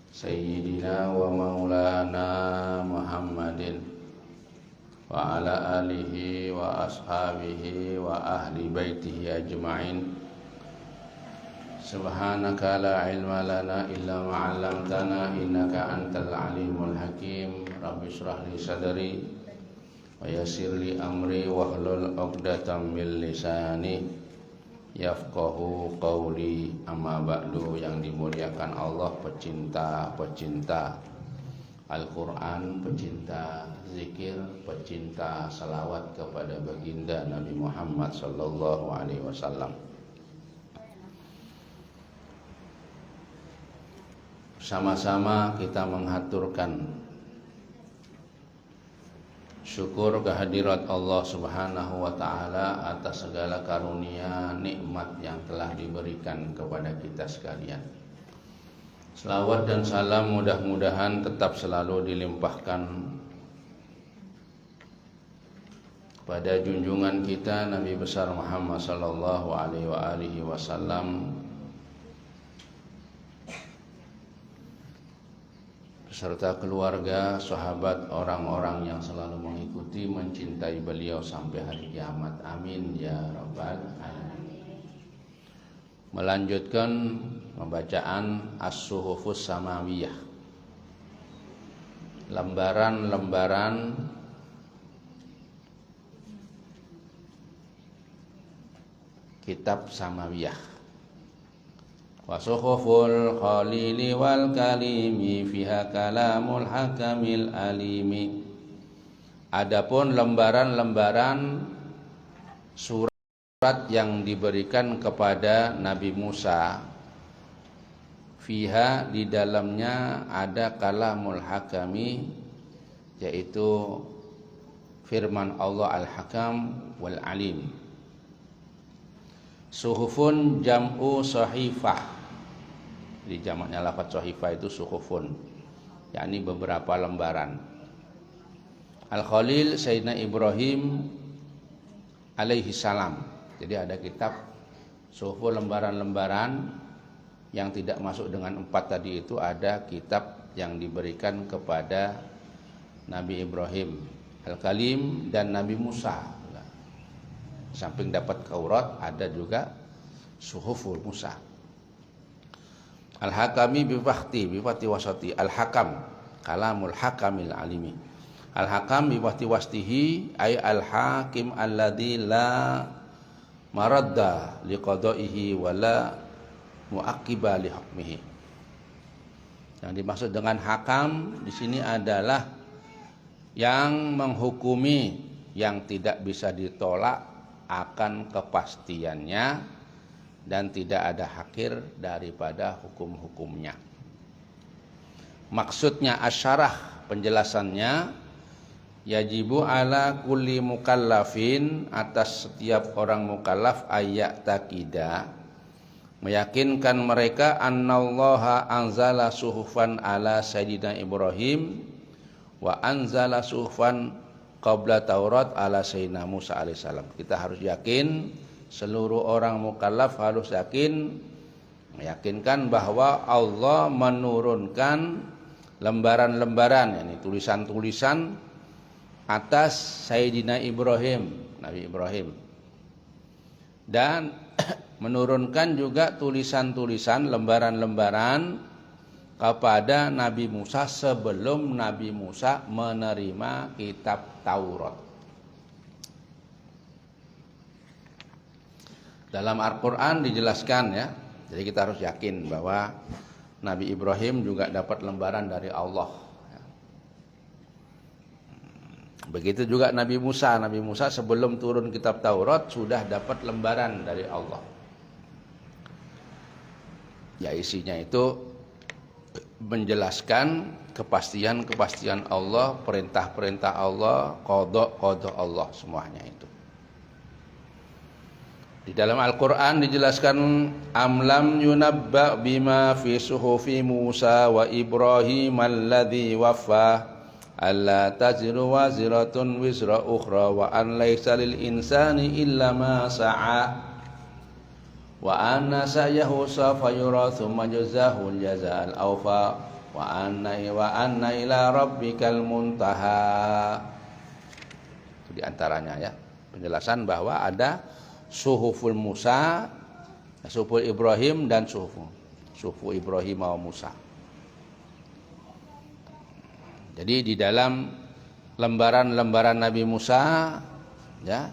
sayyidina wa maulana Muhammadin wa ala alihi wa ashabihi wa ahli baitihi ajma'in. Subhanaka la ilma lana illa ma 'allamtana innaka antal alimul hakim. Rabbi shrah li sadri wa yassir li amri wahlul 'uqdatam min lisani yafqahu qawli. Amma ba'du, yang dimuliakan Allah, pecinta Al-Quran, pecinta zikir, pecinta salawat kepada baginda Nabi Muhammad sallallahu alaihi wasallam. Sama-sama kita menghaturkan syukur kehadirat Allah Subhanahu wa taala atas segala karunia nikmat yang telah diberikan kepada kita sekalian. Selawat dan salam mudah-mudahan tetap selalu dilimpahkan pada junjungan kita Nabi besar Muhammad sallallahu alaihi wasallam serta keluarga, sahabat, orang-orang yang selalu mengikuti, mencintai beliau sampai hari kiamat. Amin ya rabbal alamin. Melanjutkan pembacaan As-Suhufus Samawiyah, lembaran-lembaran kitab Samawiyah. Wa suhuful khalili wal kalimi fiha kalamul hakamil alimi. Adapun lembaran-lembaran surat yang diberikan kepada Nabi Musa, fiha di dalamnya ada kalamul hakami, yaitu firman Allah al-Hakam wal alim. Suhufun jam'u sahifah. Di jamaknya lafaz sahifah itu suhufun, yakni beberapa lembaran. Al-Khalil Sayyidina Ibrahim alaihi salam. Jadi ada kitab suhufun, lembaran-lembaran yang tidak masuk dengan 4 tadi itu. Ada kitab yang diberikan kepada Nabi Ibrahim, Al-Kalim, dan Nabi Musa. Samping dapat Taurat, ada juga suhuful Musa. Al-Hakami bifati wasati. Al-Hakam, kalamul hakamil alimi. Al-Hakam bifati wastihi, ay al-hakim alladzi la maradda liqada'ihi wala muaqiba li hukmihi. Yang dimaksud dengan hakam di sini adalah yang menghukumi, yang tidak bisa ditolak akan kepastiannya dan tidak ada akhir daripada hukum-hukumnya. Maksudnya asyarah, penjelasannya, yajibu ala kulli mukallafin, atas setiap orang mukallaf, ayat takida, meyakinkan mereka, annallaha anzala suhufan ala sayyidina Ibrahim wa anzala suhufan qabla Taurat ala sayyidina Musa alaihissalam. Kita harus yakin, seluruh orang mukallaf harus yakin, meyakinkan bahwa Allah menurunkan lembaran-lembaran, yakni tulisan-tulisan atas Sayyidina Ibrahim, Nabi Ibrahim, dan menurunkan juga tulisan-tulisan, lembaran-lembaran kepada Nabi Musa sebelum Nabi Musa menerima kitab Taurat. Dalam Al-Quran dijelaskan ya, jadi kita harus yakin bahwa Nabi Ibrahim juga dapat lembaran dari Allah. Begitu juga Nabi Musa. Nabi Musa sebelum turun kitab Taurat sudah dapat lembaran dari Allah. Ya, isinya itu menjelaskan kepastian-kepastian Allah, perintah-perintah Allah, qada Allah, semuanya itu. Di dalam Al-Quran dijelaskan, amlam yunabba bima fi suhufi Musa wa Ibrahim alladhi waffa alla taziru waziratun wizra ukhra wa an laysa lil insani illa ma sa'a wa anna sa'yahu sawfa yura thumma jazahul jazaa'al awfa wa anna ila rabbikal muntaha. Itu diantaranya ya penjelasan bahwa ada suhuful Musa, suhuful Ibrahim dan suhuful Ibrahim wa Musa. Jadi di dalam lembaran-lembaran Nabi Musa ya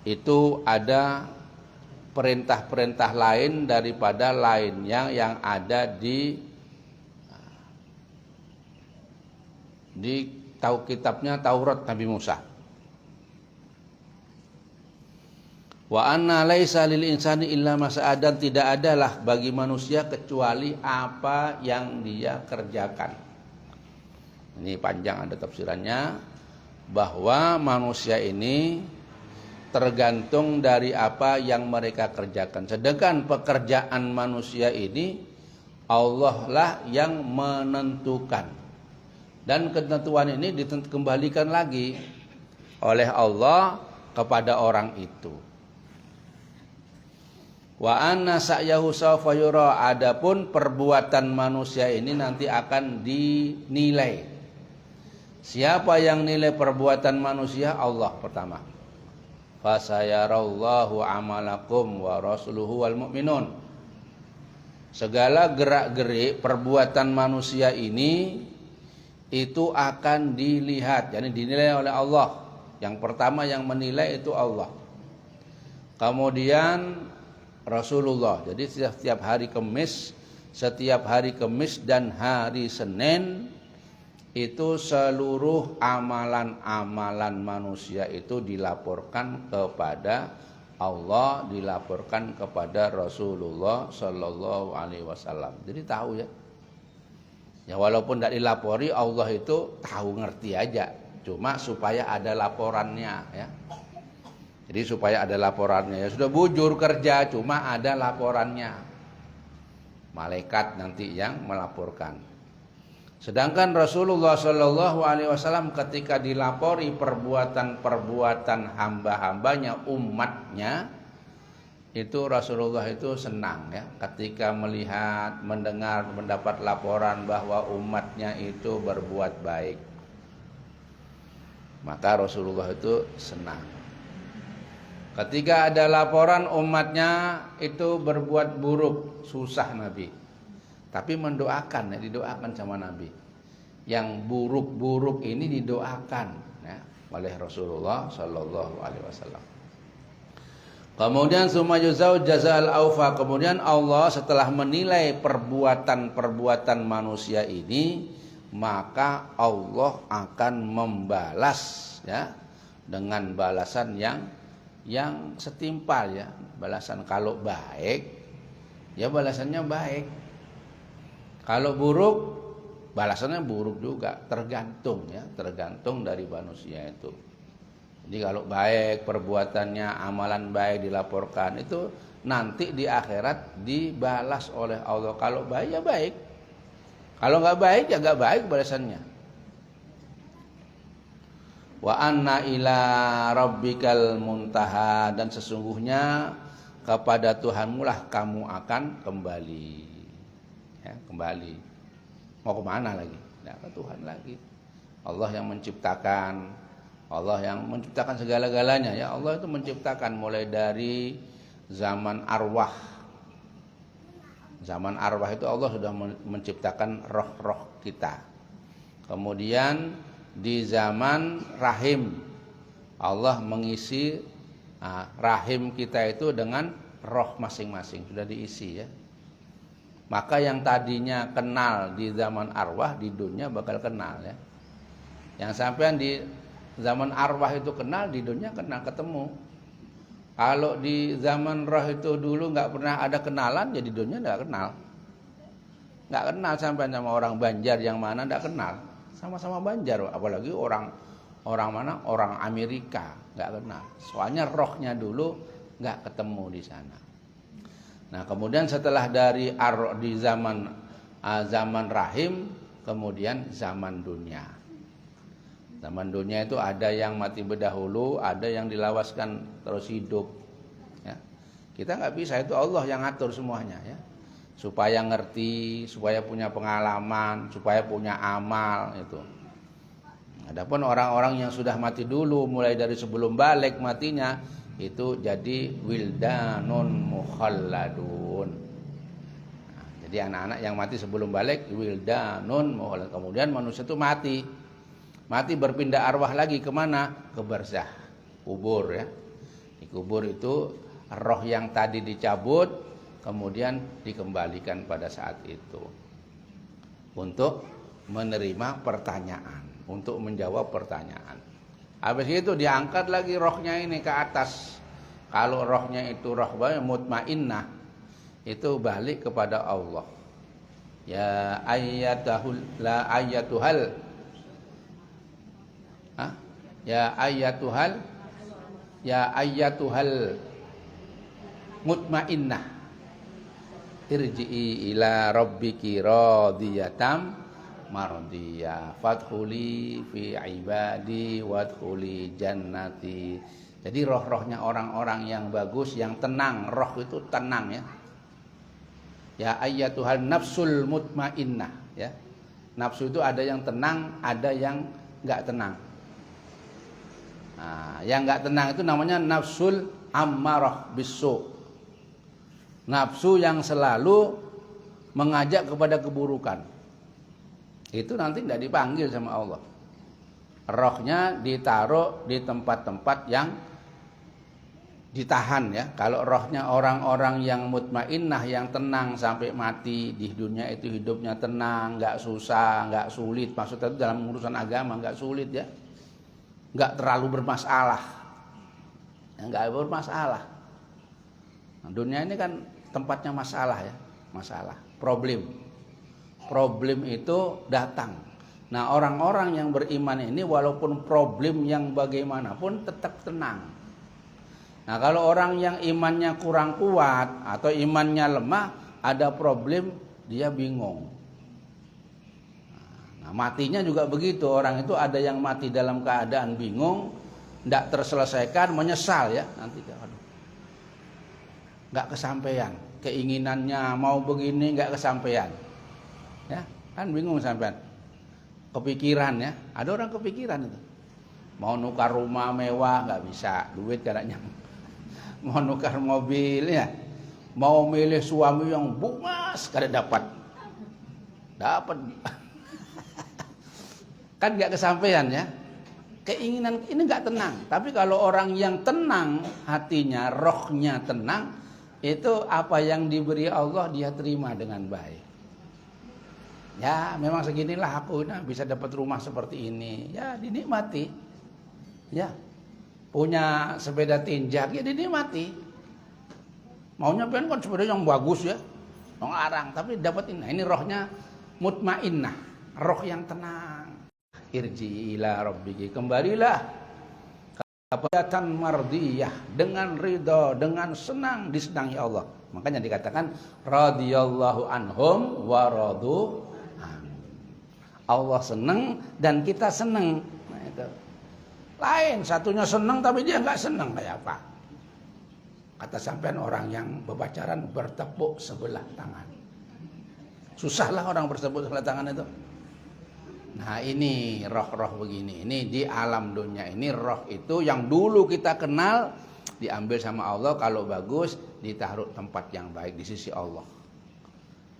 itu ada perintah-perintah lain daripada lainnya yang ada di kitabnya Taurat Nabi Musa. Wa anna laisa lil insani illa ma sa'a, dan tidak adalah bagi manusia kecuali apa yang dia kerjakan. Ini panjang ada tafsirannya, bahwa manusia ini tergantung dari apa yang mereka kerjakan. Sedangkan pekerjaan manusia ini Allah lah yang menentukan. Dan ketentuan ini dikembalikan lagi oleh Allah kepada orang itu. Wa anna sa'yahu sawfa yura, adapun perbuatan manusia ini nanti akan dinilai. Siapa yang nilai perbuatan manusia? Allah pertama. Fasayarallahu amalakum wa rasuluhu wal mu'minun. Segala gerak-gerik perbuatan manusia ini itu akan dilihat, jadi dinilai oleh Allah. Yang pertama yang menilai itu Allah. Kemudian Rasulullah. Jadi setiap hari Kamis dan hari Senin itu seluruh amalan-amalan manusia itu dilaporkan kepada Allah, dilaporkan kepada Rasulullah Sallallahu Alaihi Wasallam. Jadi tahu ya. Ya walaupun tidak dilapori, Allah itu tahu ngerti aja. Cuma supaya ada laporannya ya. Jadi supaya ada laporannya. Ya sudah bujur kerja, cuma ada laporannya. Malaikat nanti yang melaporkan. Sedangkan Rasulullah Shallallahu Alaihi Wasallam ketika dilapori perbuatan hamba-hambanya, umatnya, itu Rasulullah itu senang ya, ketika melihat, mendengar, mendapat laporan bahwa umatnya itu berbuat baik, maka Rasulullah itu senang. Ketika ada laporan umatnya itu berbuat buruk, susah Nabi. Tapi mendoakan, ya, didoakan sama Nabi. Yang buruk-buruk ini didoakan ya, oleh Rasulullah Sallallahu Alaihi Wasallam. Kemudian summa yujzau jazaa'al awfa. Kemudian Allah setelah menilai perbuatan manusia ini, maka Allah akan membalas ya dengan balasan yang setimpal ya. Balasan kalau baik, ya balasannya baik. Kalau buruk, balasannya buruk juga, tergantung dari manusia itu. Jadi kalau baik perbuatannya, amalan baik dilaporkan, itu nanti di akhirat dibalas oleh Allah. Kalau baik ya baik, kalau nggak baik ya nggak baik balasannya. Wa anna ila rabbikal muntaha, dan sesungguhnya kepada Tuhanmu lah kamu akan kembali. Ya, kembali. Mau kemana lagi? Ya, ke Tuhan lagi. Allah yang menciptakan, segala-galanya ya. Allah itu menciptakan mulai dari zaman arwah. Zaman arwah itu Allah sudah menciptakan roh-roh kita. Kemudian di zaman rahim, Allah mengisi rahim kita itu dengan roh masing-masing, sudah diisi ya. Maka yang tadinya kenal di zaman arwah, di dunia bakal kenal ya. Yang sampean di zaman arwah itu kenal, di dunia kenal, ketemu. Kalau di zaman roh itu dulu nggak pernah ada kenalan, jadi di dunia nggak kenal. Nggak kenal sampean sama orang Banjar yang mana, nggak kenal. Sama-sama Banjar, apalagi orang mana, orang Amerika, nggak kenal. Soalnya rohnya dulu nggak ketemu di sana. Nah kemudian setelah di zaman rahim, kemudian zaman dunia. Zaman dunia itu ada yang mati berdahulu, ada yang dilawaskan terus hidup. Ya. Kita nggak bisa, itu Allah yang ngatur semuanya ya. Supaya ngerti, supaya punya pengalaman, supaya punya amal itu. Adapun orang-orang yang sudah mati dulu, mulai dari sebelum balik matinya, itu jadi wildanun mukhalladun. Nah, jadi anak-anak yang mati sebelum balik wildanun mukhalladun. Kemudian manusia itu mati berpindah arwah lagi kemana? Ke barzah, kubur ya. Di kubur itu roh yang tadi dicabut kemudian dikembalikan pada saat itu untuk menerima pertanyaan, untuk menjawab pertanyaan. Habis itu diangkat lagi rohnya ini ke atas. Kalau rohnya itu roh mutmainnah, itu balik kepada Allah. Ya ayyatuhal ya ayyatuhal mutmainnah irji'i ila rabbiki radiyatam mardiyah fadkhuli fi ibadi wadkhuli jannati. Jadi roh-rohnya orang-orang yang bagus, yang tenang, roh itu tenang ya. Ya ayyatuhal nafsul mutmainnah ya. Nafsu itu ada yang tenang, ada yang enggak tenang. Nah, yang enggak tenang itu namanya nafsul ammarah bisu. Nafsu yang selalu mengajak kepada keburukan. Itu nanti tidak dipanggil sama Allah. Rohnya ditaruh di tempat-tempat yang ditahan ya. Kalau rohnya orang-orang yang mutmainnah, yang tenang sampai mati di dunia itu hidupnya tenang, nggak susah, nggak sulit. Maksudnya itu dalam urusan agama nggak sulit ya, nggak terlalu bermasalah, nggak bermasalah. Nah, dunia ini kan tempatnya masalah ya, masalah, problem itu datang. Nah, orang-orang yang beriman ini walaupun problem yang bagaimanapun tetap tenang. Nah, kalau orang yang imannya kurang kuat atau imannya lemah, ada problem, dia bingung. Nah, matinya juga begitu. Orang itu ada yang mati dalam keadaan bingung, tidak terselesaikan, menyesal ya. Nanti nggak kesampaian. Keinginannya mau begini nggak kesampaian. Ya, kan bingung sampean. Kepikiran ya. Ada orang kepikiran itu. Mau nukar rumah mewah nggak bisa, duit kadangnya. Mau nukar mobil ya, mau milih suami yang bungas kada dapat kan nggak kesampaian ya, keinginan ini nggak tenang. Tapi kalau orang yang tenang hatinya, rohnya tenang, itu apa yang diberi Allah dia terima dengan baik. Ya memang seginilah aku bisa dapat rumah seperti ini, ya dinikmati ya. Punya sepeda tinjak ya dinikmati. Maunya pengen kan sepeda yang bagus ya, yang larang, tapi dapat ini rohnya mutmainnah, roh yang tenang. Irji ila rabbiki, kembalilah kepada mardiyah, dengan ridha, dengan senang disenangi Allah. Makanya dikatakan radhiyallahu anhum wa radu an. Allah senang dan kita senang. Nah, itu. Lain, satunya senang tapi dia nggak senang kayak apa? Kata sampean orang yang berpacaran bertepuk sebelah tangan. Susahlah orang bertepuk sebelah tangan itu. Nah ini roh-roh begini. Ini di alam dunia ini roh itu yang dulu kita kenal diambil sama Allah. Kalau bagus ditaruh tempat yang baik di sisi Allah.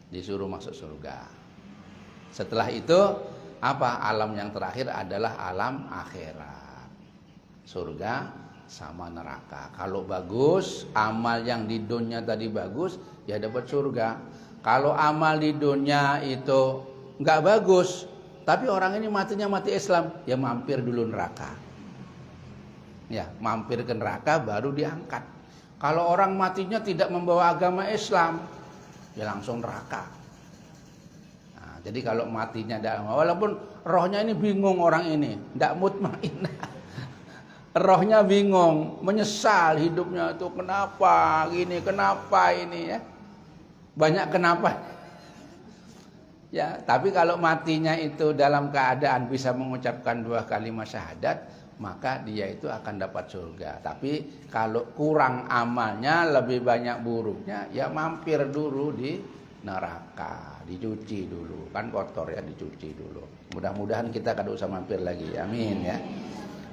Disuruh masuk surga. Setelah itu apa? Alam yang terakhir adalah alam akhirat. Surga sama neraka. Kalau bagus, amal yang di dunia tadi bagus, ya dapat surga. Kalau amal di dunia itu nggak bagus, tapi orang ini matinya mati Islam, ya mampir dulu neraka. Ya, mampir ke neraka baru diangkat. Kalau orang matinya tidak membawa agama Islam, ya langsung neraka. Nah, jadi kalau matinya walaupun rohnya ini bingung orang ini, tidak mutmainnah. Rohnya bingung, menyesal hidupnya itu kenapa gini, kenapa ini ya. Banyak kenapa. Ya, tapi kalau matinya itu dalam keadaan bisa mengucapkan 2 kalimat syahadat, maka dia itu akan dapat surga. Tapi kalau kurang amalnya, lebih banyak buruknya, ya mampir dulu di neraka, dicuci dulu, kan kotor ya, dicuci dulu. Mudah-mudahan kita kada usah mampir lagi, amin ya.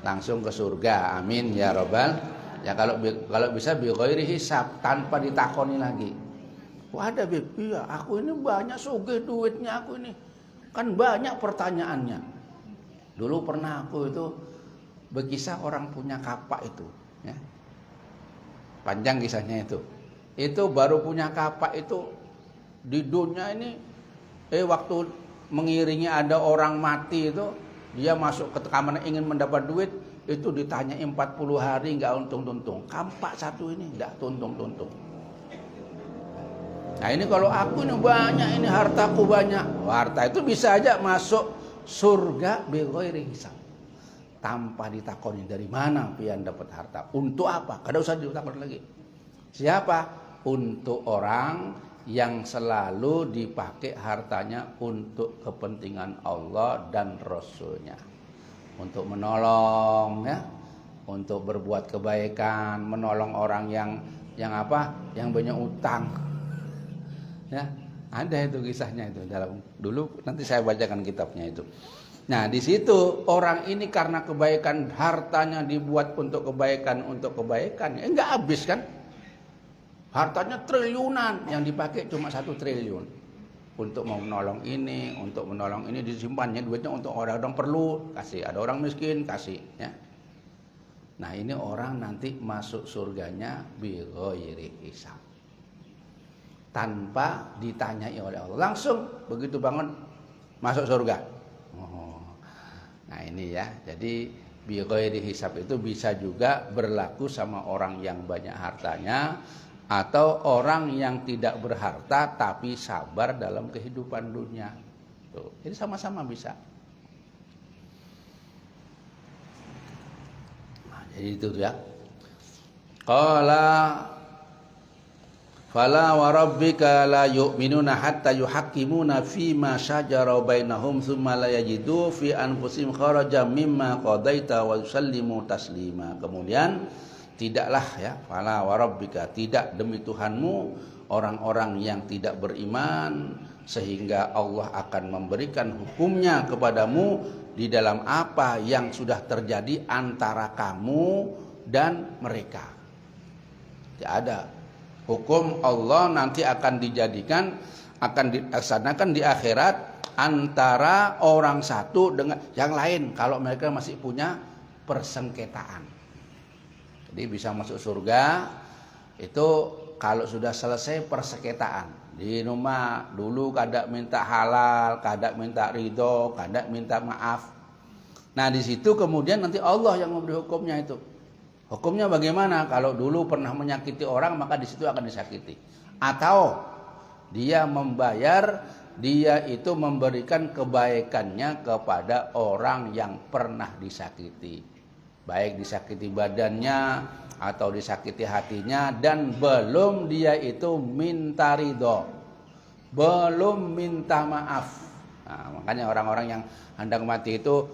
Langsung ke surga, amin ya robbal. Ya kalau bisa bi ghairi hisab, tanpa ditakoni lagi. Wah ada Bib, iya aku ini banyak sugih duitnya aku ini. Kan banyak pertanyaannya. Dulu pernah aku itu berkisah orang punya kapak itu, ya. Panjang kisahnya itu. Itu baru punya kapak itu di dunia ini, waktu mengiringi ada orang mati itu, dia masuk ke kamar ingin mendapat duit, itu ditanya 40 hari nggak untung-untung. Kapak satu ini nggak untung-untung. Nah ini kalau aku ini banyak, ini hartaku banyak. Harta itu bisa aja masuk surga bighairi hisab, tanpa ditakoni dari mana pian dapat harta, untuk apa, kada usah ditakoni lagi. Siapa? Untuk orang yang selalu dipakai hartanya untuk kepentingan Allah dan Rasulnya, untuk menolong ya, untuk berbuat kebaikan, menolong orang yang banyak utang. Ya, ada itu kisahnya itu dalam dulu, nanti saya bacakan kitabnya itu. Nah, di situ orang ini karena kebaikan hartanya dibuat untuk kebaikan, enggak habis kan? Hartanya triliunan, yang dipakai cuma 1 triliun. Untuk mau menolong ini, disimpannya duitnya untuk orang-orang perlu, kasih. Ada orang miskin, kasih ya. Nah, ini orang nanti masuk surganya bighairi hisab, tanpa ditanyai oleh Allah, langsung begitu bangun masuk surga. Nah ini ya, jadi bighairi hisab itu bisa juga berlaku sama orang yang banyak hartanya, atau orang yang tidak berharta tapi sabar dalam kehidupan dunia. Tuh, jadi sama-sama bisa. Nah, jadi itu ya. Fala wa rabbika la yu'minuna hatta yuhakkimuna fima syajara bainahum tsumma la yajidu fi anfusihim kharajan mimma qadaita wa yusallimu taslima. Kemudian tidaklah ya, fala wa rabbika, tidak demi Tuhanmu orang-orang yang tidak beriman, sehingga Allah akan memberikan hukumnya kepadamu di dalam apa yang sudah terjadi antara kamu dan mereka. Tidak ada. Hukum Allah nanti akan dilaksanakan di akhirat antara orang satu dengan yang lain kalau mereka masih punya persengketaan. Jadi bisa masuk surga itu kalau sudah selesai persengketaan. Di rumah dulu kada minta halal, kada minta ridho, kada minta maaf. Nah di situ kemudian nanti Allah yang memberi hukumnya itu. Hukumnya bagaimana? Kalau dulu pernah menyakiti orang, maka di situ akan disakiti. Atau dia membayar, dia itu memberikan kebaikannya kepada orang yang pernah disakiti. Baik disakiti badannya atau disakiti hatinya, dan belum dia itu minta ridho, belum minta maaf. Nah, makanya orang-orang yang hendak mati itu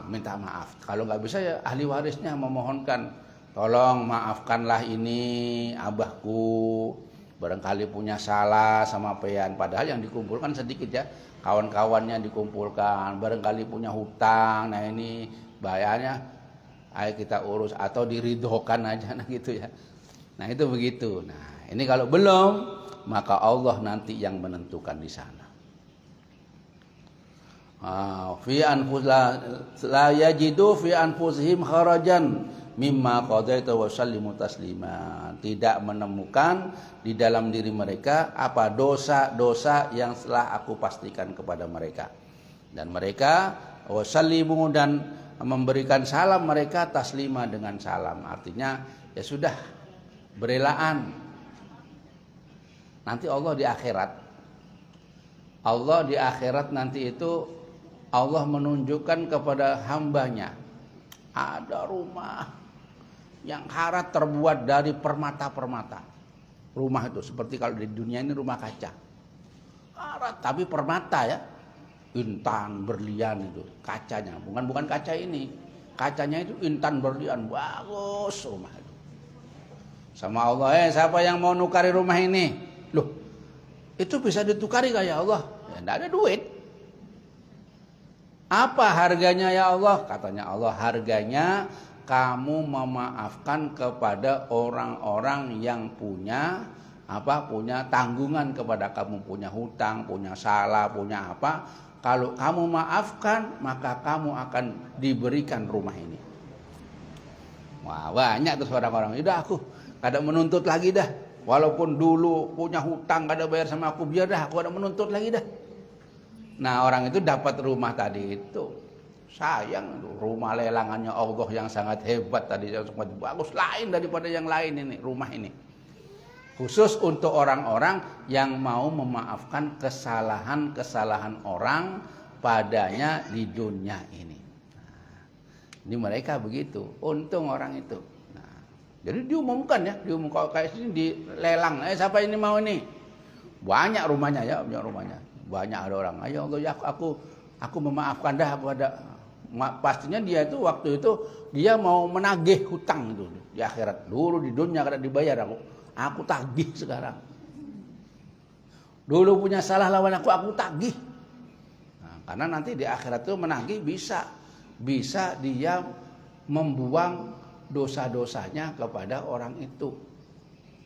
minta maaf. Kalau nggak bisa ya ahli warisnya memohonkan, tolong maafkanlah ini abahku, barangkali punya salah sama pean. Padahal yang dikumpulkan sedikit ya, kawan-kawannya dikumpulkan, barangkali punya hutang. Nah ini bayarnya ayo kita urus, atau diridhokan aja, nah gitu ya. Nah itu begitu. Nah ini kalau belum, maka Allah nanti yang menentukan di sana. Fi la yajidu fi anfusihim kharajan mimma qadaita wa sallimu taslima. Tidak menemukan di dalam diri mereka apa dosa-dosa yang telah aku pastikan kepada mereka, dan mereka wa sallimu, dan memberikan salam mereka taslima, dengan salam. Artinya ya sudah, berelaan. Nanti Allah di akhirat nanti itu Allah menunjukkan kepada hambanya ada rumah yang karat terbuat dari permata-permata. Rumah itu seperti kalau di dunia ini rumah kaca, karat tapi permata ya, intan, berlian itu kacanya, bukan kaca ini. Kacanya itu intan berlian, bagus rumah itu. Sama Allah, siapa yang mau nukari rumah ini? Loh, itu bisa ditukari gak ya Allah? Ya enggak ada duit. Apa harganya ya Allah? Katanya Allah, harganya kamu memaafkan kepada orang-orang yang punya tanggungan kepada kamu, punya hutang, punya salah, punya apa. Kalau kamu maafkan, maka kamu akan diberikan rumah ini. Wah, banyak tuh orang-orang, udah aku kada menuntut lagi dah. Walaupun dulu punya hutang kada bayar sama aku, biar dah aku kada menuntut lagi dah. Nah, orang itu dapat rumah tadi itu. Sayang, rumah lelangannya Allah yang sangat hebat tadi, yang sangat bagus, lain daripada yang lain ini, rumah ini. Khusus untuk orang-orang yang mau memaafkan kesalahan-kesalahan orang padanya di dunia ini. Nah, ini mereka begitu, untung orang itu. Nah, jadi diumumkan ya, diumumkan kayak sini dilelang. Siapa ini mau ini? Banyak rumahnya ya, banyak rumahnya. Banyak ada orang, ayo Allah ya aku memaafkan dah, aku ada. Pastinya dia itu waktu itu dia mau menagih hutang itu di akhirat. Dulu di dunia kada dibayar aku tagih sekarang. Dulu punya salah lawan aku tagih. Nah, karena nanti di akhirat itu menagih bisa dia membuang dosa-dosanya kepada orang itu.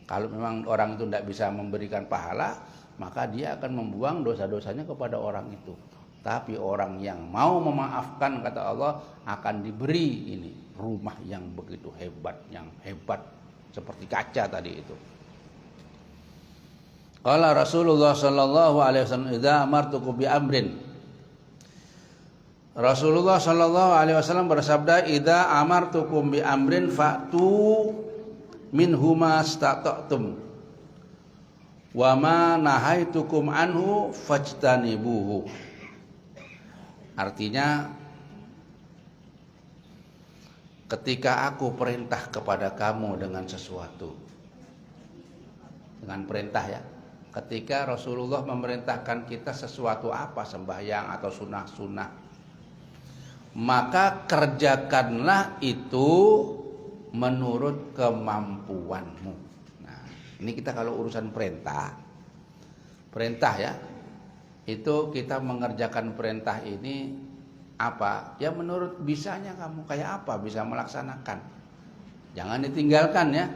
Kalau memang orang itu tidak bisa memberikan pahala, maka dia akan membuang dosa-dosanya kepada orang itu. Tapi orang yang mau memaafkan, kata Allah, akan diberi ini rumah yang begitu hebat, yang hebat seperti kaca tadi itu. Qala Rasulullah sallallahu alaihi wasallam, "Idza amartukum bi amrin." Rasulullah sallallahu alaihi wasallam bersabda, "Idza amartukum bi amrin fa'tu minhuma stata'tum. Wa ma nahaitukum anhu fajtanibuhu." Artinya, ketika aku perintah kepada kamu dengan sesuatu, dengan perintah ya, ketika Rasulullah memerintahkan kita sesuatu apa, sembahyang atau sunnah-sunnah, maka kerjakanlah itu menurut kemampuanmu. Nah, ini kita kalau urusan perintah ya, itu kita mengerjakan perintah ini apa? Ya menurut bisanya kamu, kayak apa bisa melaksanakan. Jangan ditinggalkan ya.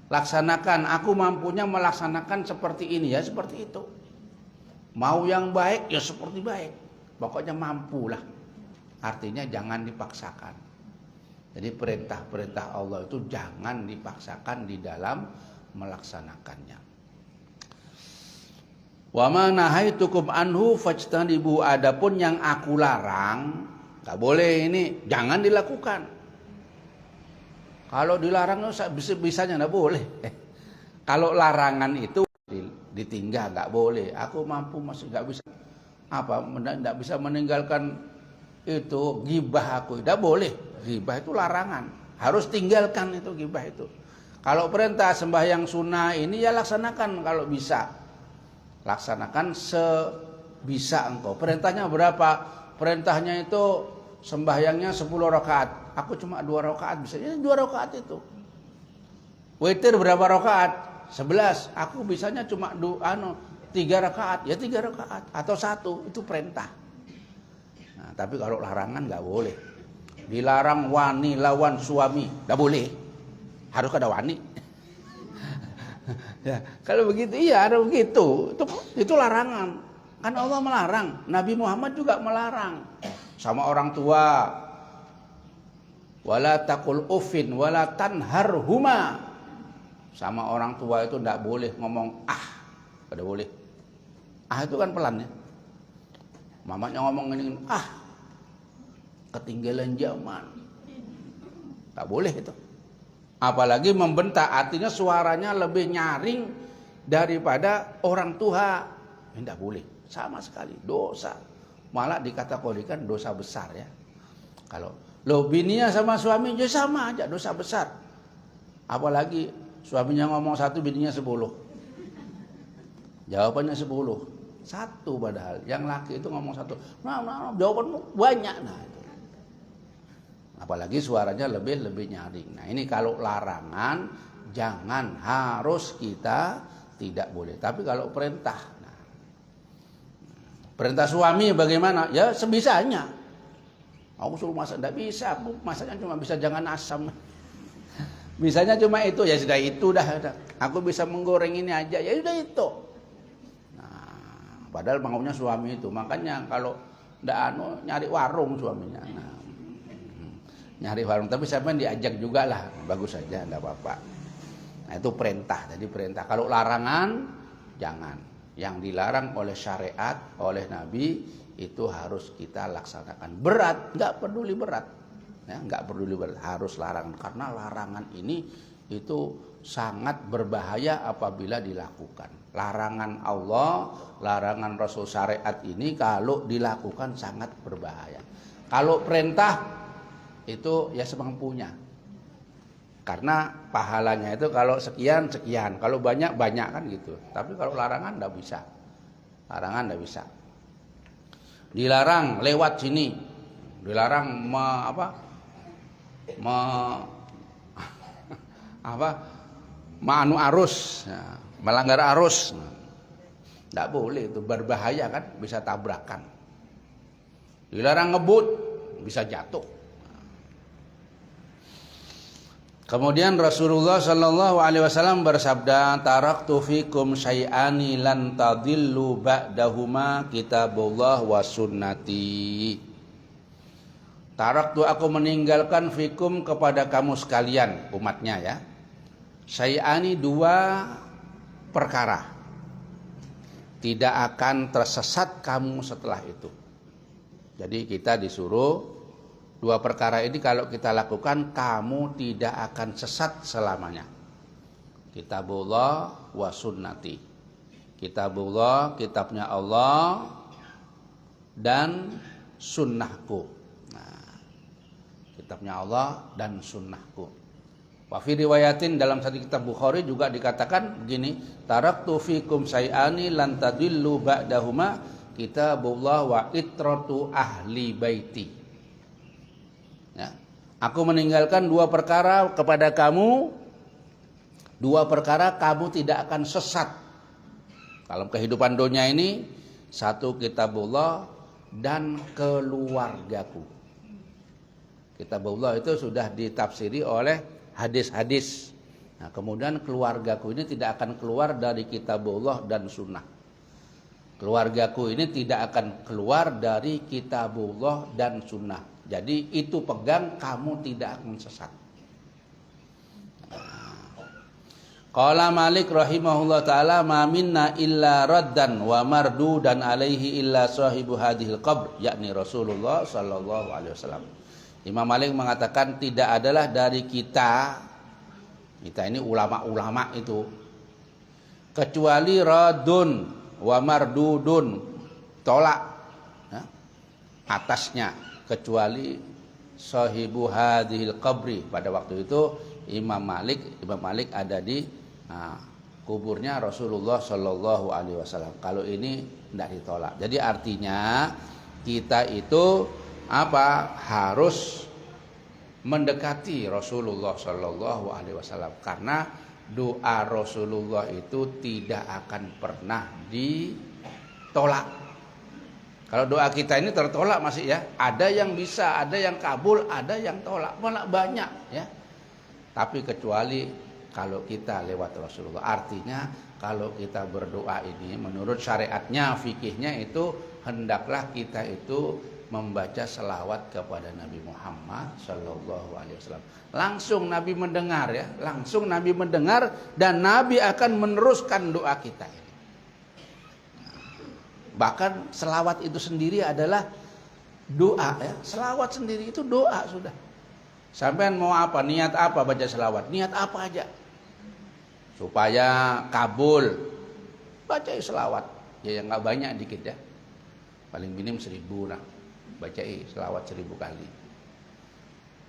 Laksanakan, aku mampunya melaksanakan seperti ini ya, seperti itu. Mau yang baik ya seperti baik. Pokoknya mampulah. Artinya jangan dipaksakan. Jadi perintah-perintah Allah itu jangan dipaksakan di dalam melaksanakannya. Wa ma nahaitukum anhu fajtanibu, adapun yang aku larang enggak boleh, ini jangan dilakukan. Kalau dilarang bisa-bisanya enggak boleh. Kalau larangan itu ditinggal enggak boleh. Aku mampu masih enggak bisa enggak bisa meninggalkan itu ghibah aku. Enggak boleh. Ghibah itu larangan. Harus tinggalkan itu ghibah itu. Kalau perintah sembahyang sunnah ini ya laksanakan kalau bisa. Laksanakan sebisa engkau. Perintahnya berapa? Perintahnya itu sembahyangnya 10 rakaat. Aku cuma 2 rakaat bisa. Ya 2 rakaat itu. Witir berapa rakaat? 11. Aku bisanya cuma 3 rakaat. Ya 3 rakaat atau 1, itu perintah. Nah, tapi kalau larangan enggak boleh. Dilarang wani lawan suami, enggak boleh. Harus ada wani. Ya, kalau begitu iya ada begitu. Itu larangan. Kan Allah melarang, Nabi Muhammad juga melarang. Sama orang tua. Wala taqul uffin wala tanharhuma. Sama orang tua itu enggak boleh ngomong tidak boleh. Itu kan pelan ya. Mamanya ngomong ini, ketinggalan zaman. Tak boleh itu. Apalagi membentak, artinya suaranya lebih nyaring daripada orang tua. Tidak boleh, sama sekali dosa. Malah dikategorikan dosa besar ya. Kalau bininya sama suami ya sama aja dosa besar. Apalagi suaminya ngomong 1, bininya 10. Jawabannya 10. 1 padahal. Yang laki itu ngomong 1. Nah, jawabanmu banyak. Apalagi suaranya lebih nyaring. Nah ini kalau larangan, jangan, harus kita tidak boleh. Tapi kalau perintah, nah, perintah suami bagaimana? Ya sebisanya. Aku suruh masak, tidak bisa. Aku masaknya cuma bisa jangan asam. Bisanya cuma itu, ya sudah itu dah. Aku bisa menggoreng ini aja, ya sudah itu. Nah, padahal maunya suami itu. Makanya kalau tidak nyari warung suaminya. Nah, nyari warung, tapi siapa yang diajak juga lah, bagus saja, tidak apa-apa. Nah itu perintah. Jadi perintah. Kalau larangan, jangan. Yang dilarang oleh syariat, oleh Nabi, itu harus kita laksanakan. Berat, nggak peduli berat, ya, nggak peduli berat, harus larangan. Karena larangan ini itu sangat berbahaya apabila dilakukan. Larangan Allah, larangan Rasul syariat ini kalau dilakukan sangat berbahaya. Kalau perintah itu ya semampunya. Karena pahalanya itu kalau sekian, kalau banyak kan gitu. Tapi kalau larangan enggak bisa. Larangan enggak bisa. Dilarang lewat sini. Dilarang manu arus, ya, melanggar arus. Enggak boleh, itu berbahaya kan, bisa tabrakan. Dilarang ngebut, bisa jatuh. Kemudian Rasulullah Shallallahu Alaihi Wasallam bersabda, taraktu fikum syai'ani lan tadillu ba'dahuma kitabullah wa sunnati. Taraktu, aku meninggalkan fikum kepada kamu sekalian, umatnya ya. Syai'ani, dua perkara. Tidak akan tersesat kamu setelah itu. Jadi kita disuruh dua perkara ini kalau kita lakukan, kamu tidak akan sesat selamanya. Kitabullah wa sunnati. Kitabullah, kitabnya Allah, dan sunnahku. Nah, kitabnya Allah dan sunnahku. Wa fi riwayatin, dalam satu kitab Bukhari juga dikatakan begini, taraktu fikum syai'ani lan tadillu ba'dahuma kitabullah wa itratu ahli baiti. Ya. Aku meninggalkan dua perkara kepada kamu. Dua perkara kamu tidak akan sesat dalam kehidupan dunia ini. Satu, kitabullah dan keluargaku. Kitabullah itu sudah ditafsiri oleh hadis-hadis. Nah, kemudian keluargaku ini tidak akan keluar dari kitabullah dan sunnah. Keluargaku ini tidak akan keluar dari kitabullah dan sunnah. Jadi itu pegang, kamu tidak akan sesat. Qala Malik rahimahullah ta'ala, ma minna illa raddan wa mardudan alaihi illa sahibu hadhil qabr, yakni Rasulullah sallallahu alaihi wasallam. Imam Malik mengatakan, tidak adalah dari kita ini ulama-ulama itu, kecuali radun wa mardudun, tolak ya, atasnya, kecuali sahibu hadhil qabri. Pada waktu itu Imam Malik ada di kuburnya Rasulullah Shallallahu Alaihi Wasallam. Kalau ini tidak ditolak. Jadi artinya kita itu harus mendekati Rasulullah Shallallahu Alaihi Wasallam, karena doa Rasulullah itu tidak akan pernah ditolak. Kalau doa kita ini tertolak masih ya, ada yang bisa, ada yang kabul, ada yang tolak, malah banyak ya. Tapi kecuali kalau kita lewat Rasulullah. Artinya kalau kita berdoa ini menurut syariatnya, fikihnya itu hendaklah kita itu membaca selawat kepada Nabi Muhammad Sallallahu Alaihi Wasallam. Langsung Nabi mendengar ya, langsung Nabi mendengar dan Nabi akan meneruskan doa kita ini. Bahkan selawat itu sendiri adalah doa ya. Selawat sendiri itu doa sudah. Sampean mau apa, niat apa baca selawat, niat apa aja supaya kabul, baca selawat ya, yang nggak banyak dikit ya, paling minim 1000 lah, baca selawat 1000 kali.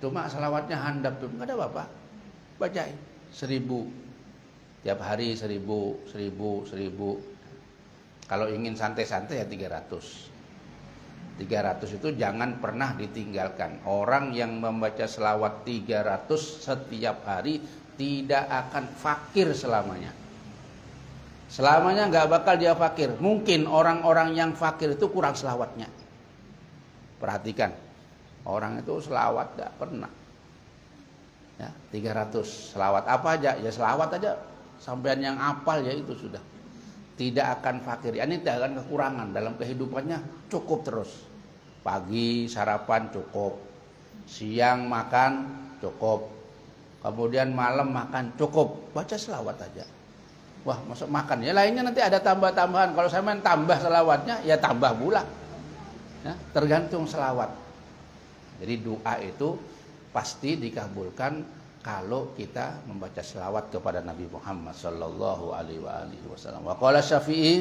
Cuma selawatnya handap tuh nggak ada apa-apa, baca 1000 tiap hari, 1000. Kalau ingin santai-santai ya 300. 300 itu jangan pernah ditinggalkan. Orang yang membaca selawat 300 setiap hari tidak akan fakir selamanya. Selamanya nggak bakal dia fakir. Mungkin orang-orang yang fakir itu kurang selawatnya. Perhatikan, orang itu selawat nggak pernah. Ya, 300 selawat apa aja? Ya selawat aja. Sampean yang apal ya itu sudah. Tidak akan fakir. Ini tidak akan kekurangan dalam kehidupannya, cukup terus. Pagi sarapan cukup, siang makan cukup, kemudian malam makan cukup. Baca selawat aja. Wah, masuk makan. Ya lainnya nanti ada tambah-tambahan. Kalau saya main tambah selawatnya, ya tambah pula. Ya, tergantung selawat. Jadi doa itu pasti dikabulkan kalau kita membaca selawat kepada Nabi Muhammad sallallahu alaihi wasallam. Wa qala Syafi'i,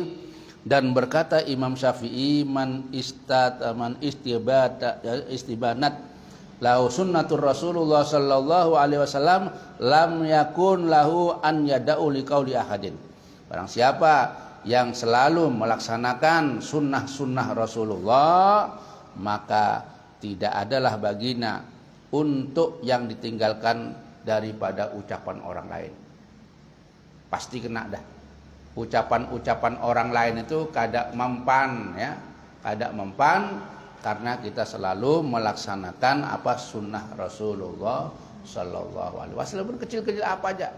dan berkata Imam Syafi'i, man istibanat lahu sunnatur Rasulullah sallallahu alaihi wasallam lam yakun lahu an yada'u liqauli ahadin. Barang siapa yang selalu melaksanakan sunnah-sunnah Rasulullah, maka tidak adalah baginya untuk yang ditinggalkan daripada ucapan orang lain. Pasti kena dah. Ucapan-ucapan orang lain itu kada mempan ya, kada mempan karena kita selalu melaksanakan apa sunnah Rasulullah sallallahu alaihi wasallam. Kecil-kecil apa aja.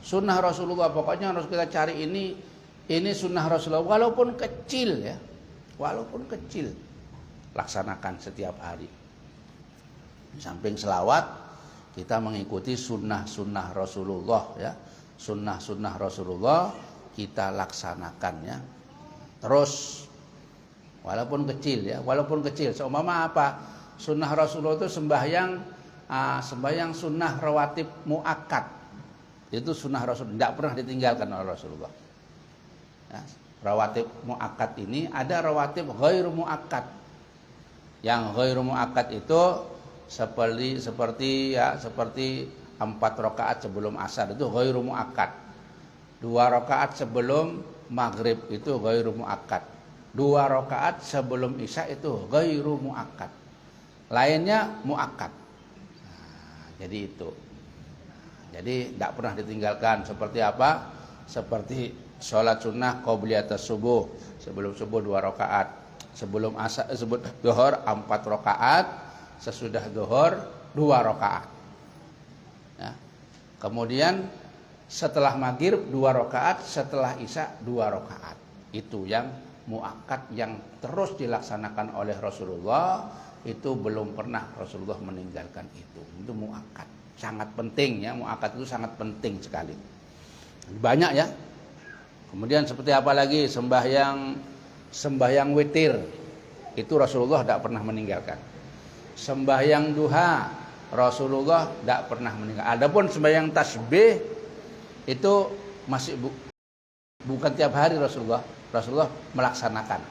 Sunnah Rasulullah, pokoknya harus kita cari ini sunnah Rasulullah walaupun kecil ya. Walaupun kecil. Laksanakan setiap hari. Di samping selawat, kita mengikuti sunnah-sunnah Rasulullah ya. Sunnah-sunnah Rasulullah kita laksanakan ya. Terus walaupun kecil ya, walaupun kecil. Seumpama apa? Sunnah Rasulullah itu sembahyang sunnah rawatib muakkad. Itu sunnah Rasul, tidak pernah ditinggalkan oleh Rasulullah. Ya, rawatib muakkad ini ada rawatib ghairu muakkad. Yang ghairu muakkad itu seperti 4 rakaat sebelum asar itu ghairu muakkad. 2 rakaat sebelum maghrib itu ghairu muakkad. 2 rakaat sebelum isya itu ghairu muakkad. Lainnya muakkad. Nah, jadi itu. Jadi tidak pernah ditinggalkan. Seperti apa? Seperti sholat sunnah qobliyatus subuh. Sebelum subuh 2 rakaat. Sebelum asar zuhur 4 rakaat. Sesudah zuhur 2 rakaat. Ya. Kemudian setelah maghrib 2 rakaat, setelah isya 2 rakaat. Itu yang muakkad yang terus dilaksanakan oleh Rasulullah. Itu belum pernah Rasulullah meninggalkan itu. Itu muakkad. Sangat penting ya, muakkad itu sangat penting sekali. Banyak ya. Kemudian seperti apa lagi? Sembahyang witir. Itu Rasulullah tidak pernah meninggalkan. Sembahyang duha Rasulullah tidak pernah meninggalkan. Adapun sembahyang tasbih itu masih bukan tiap hari Rasulullah melaksanakan.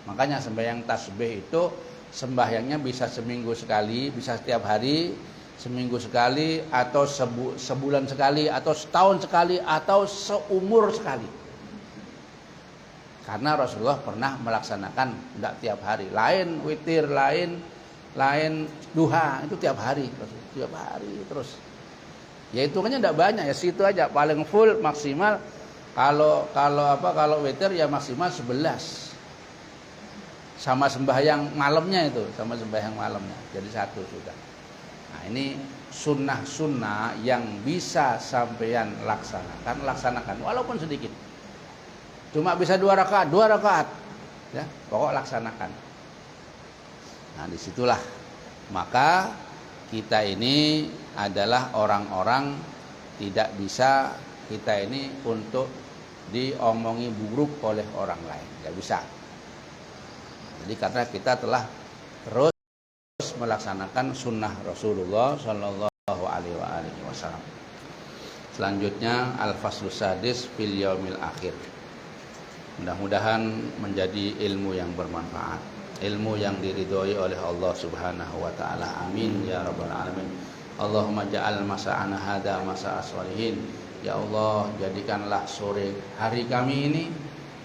Makanya sembahyang tasbih itu sembahyangnya bisa seminggu sekali, bisa setiap hari, seminggu sekali, atau sebulan sekali, atau setahun sekali, atau seumur sekali. Karena Rasulullah pernah melaksanakan tidak tiap hari. Lain witir, lain duha itu tiap hari terus. Ya hitungannya tidak banyak ya, situ aja paling full maksimal kalau witir ya maksimal 11. Sama sembahyang malamnya itu, jadi 1 sudah. Nah, ini sunnah-sunnah yang bisa sampeyan laksanakan walaupun sedikit. Cuma bisa 2 rakaat ya, pokok laksanakan. Nah, disitulah maka kita ini adalah orang-orang tidak bisa kita ini untuk diomongi buruk oleh orang lain, tidak bisa. Jadi karena kita telah terus melaksanakan sunnah Rasulullah Sallallahu Alaihi Wasallam. Selanjutnya al-faslus sadis fil yaumil akhir. Mudah-mudahan menjadi ilmu yang bermanfaat. Ilmu yang diridhoi oleh Allah Subhanahu wa taala. Amin ya rabbal alamin. Allahumma ja'al masa'ana hada masa'a sholihin. Ya Allah, jadikanlah sore hari kami ini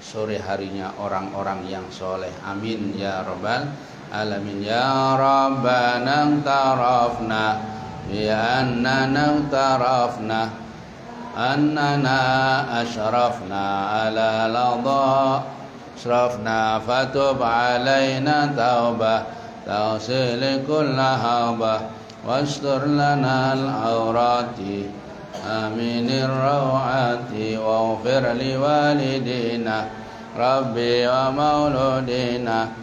sore harinya orang-orang yang soleh. Amin ya rabbal alamin. Ya Rabbana iqtarafna bi annana iqtarafna annana ashrafna ala ladha asrafna fatub alaina taubah taghsil kulla habah wastur lana al-awrati aminir rawati waghfir li walidina rabbi wa mauludina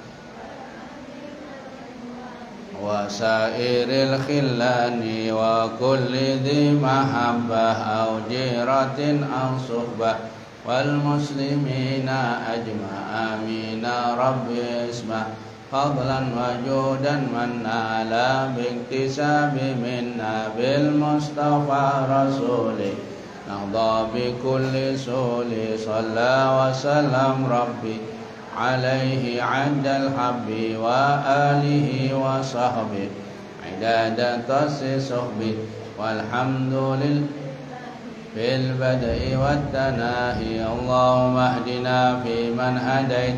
wa sairil khillani wa kulli dhi mahabbah aw jiratin aw suhbah wal muslimina ajma amina rabbi isma fadlan wa judan manna ala biktisabi minna bil mustafa rasuli nahda bi kulli suli salla wa salam rabbi alaihi adal habbi wa alihi wa sahbi idadatas suhbi walhamdulillah bil bada'i wat tanahi Allahumma hdina fi man hadait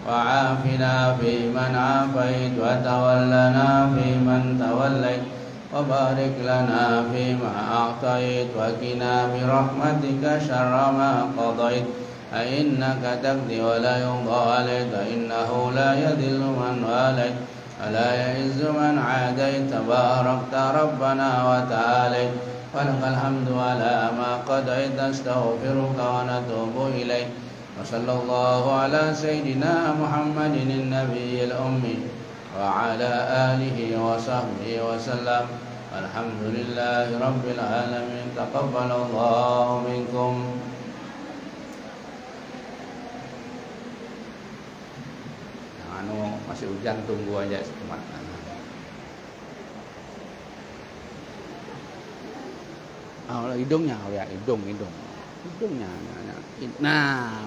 وعافنا فيمن عافيت وتولنا فيمن توليت وبارك لنا فيما أعطيت وقنا برحمتك شر ما قضيت فإنك تقضي ولا يقضى عليك إنه لا يذل من واليت ولا يعز من عاديت تباركت ربنا وتعاليت ولك الحمد على ما قضيت نستغفرك ونتوب إليك وصلى الله على سيدنا محمد النبي الأمي وعلى آله وصحبه وسلم الحمد لله رب العالمين تقبل الله منكم. Masih hujan, tunggu aja teman. Hidungnya, hidungnya. Nah,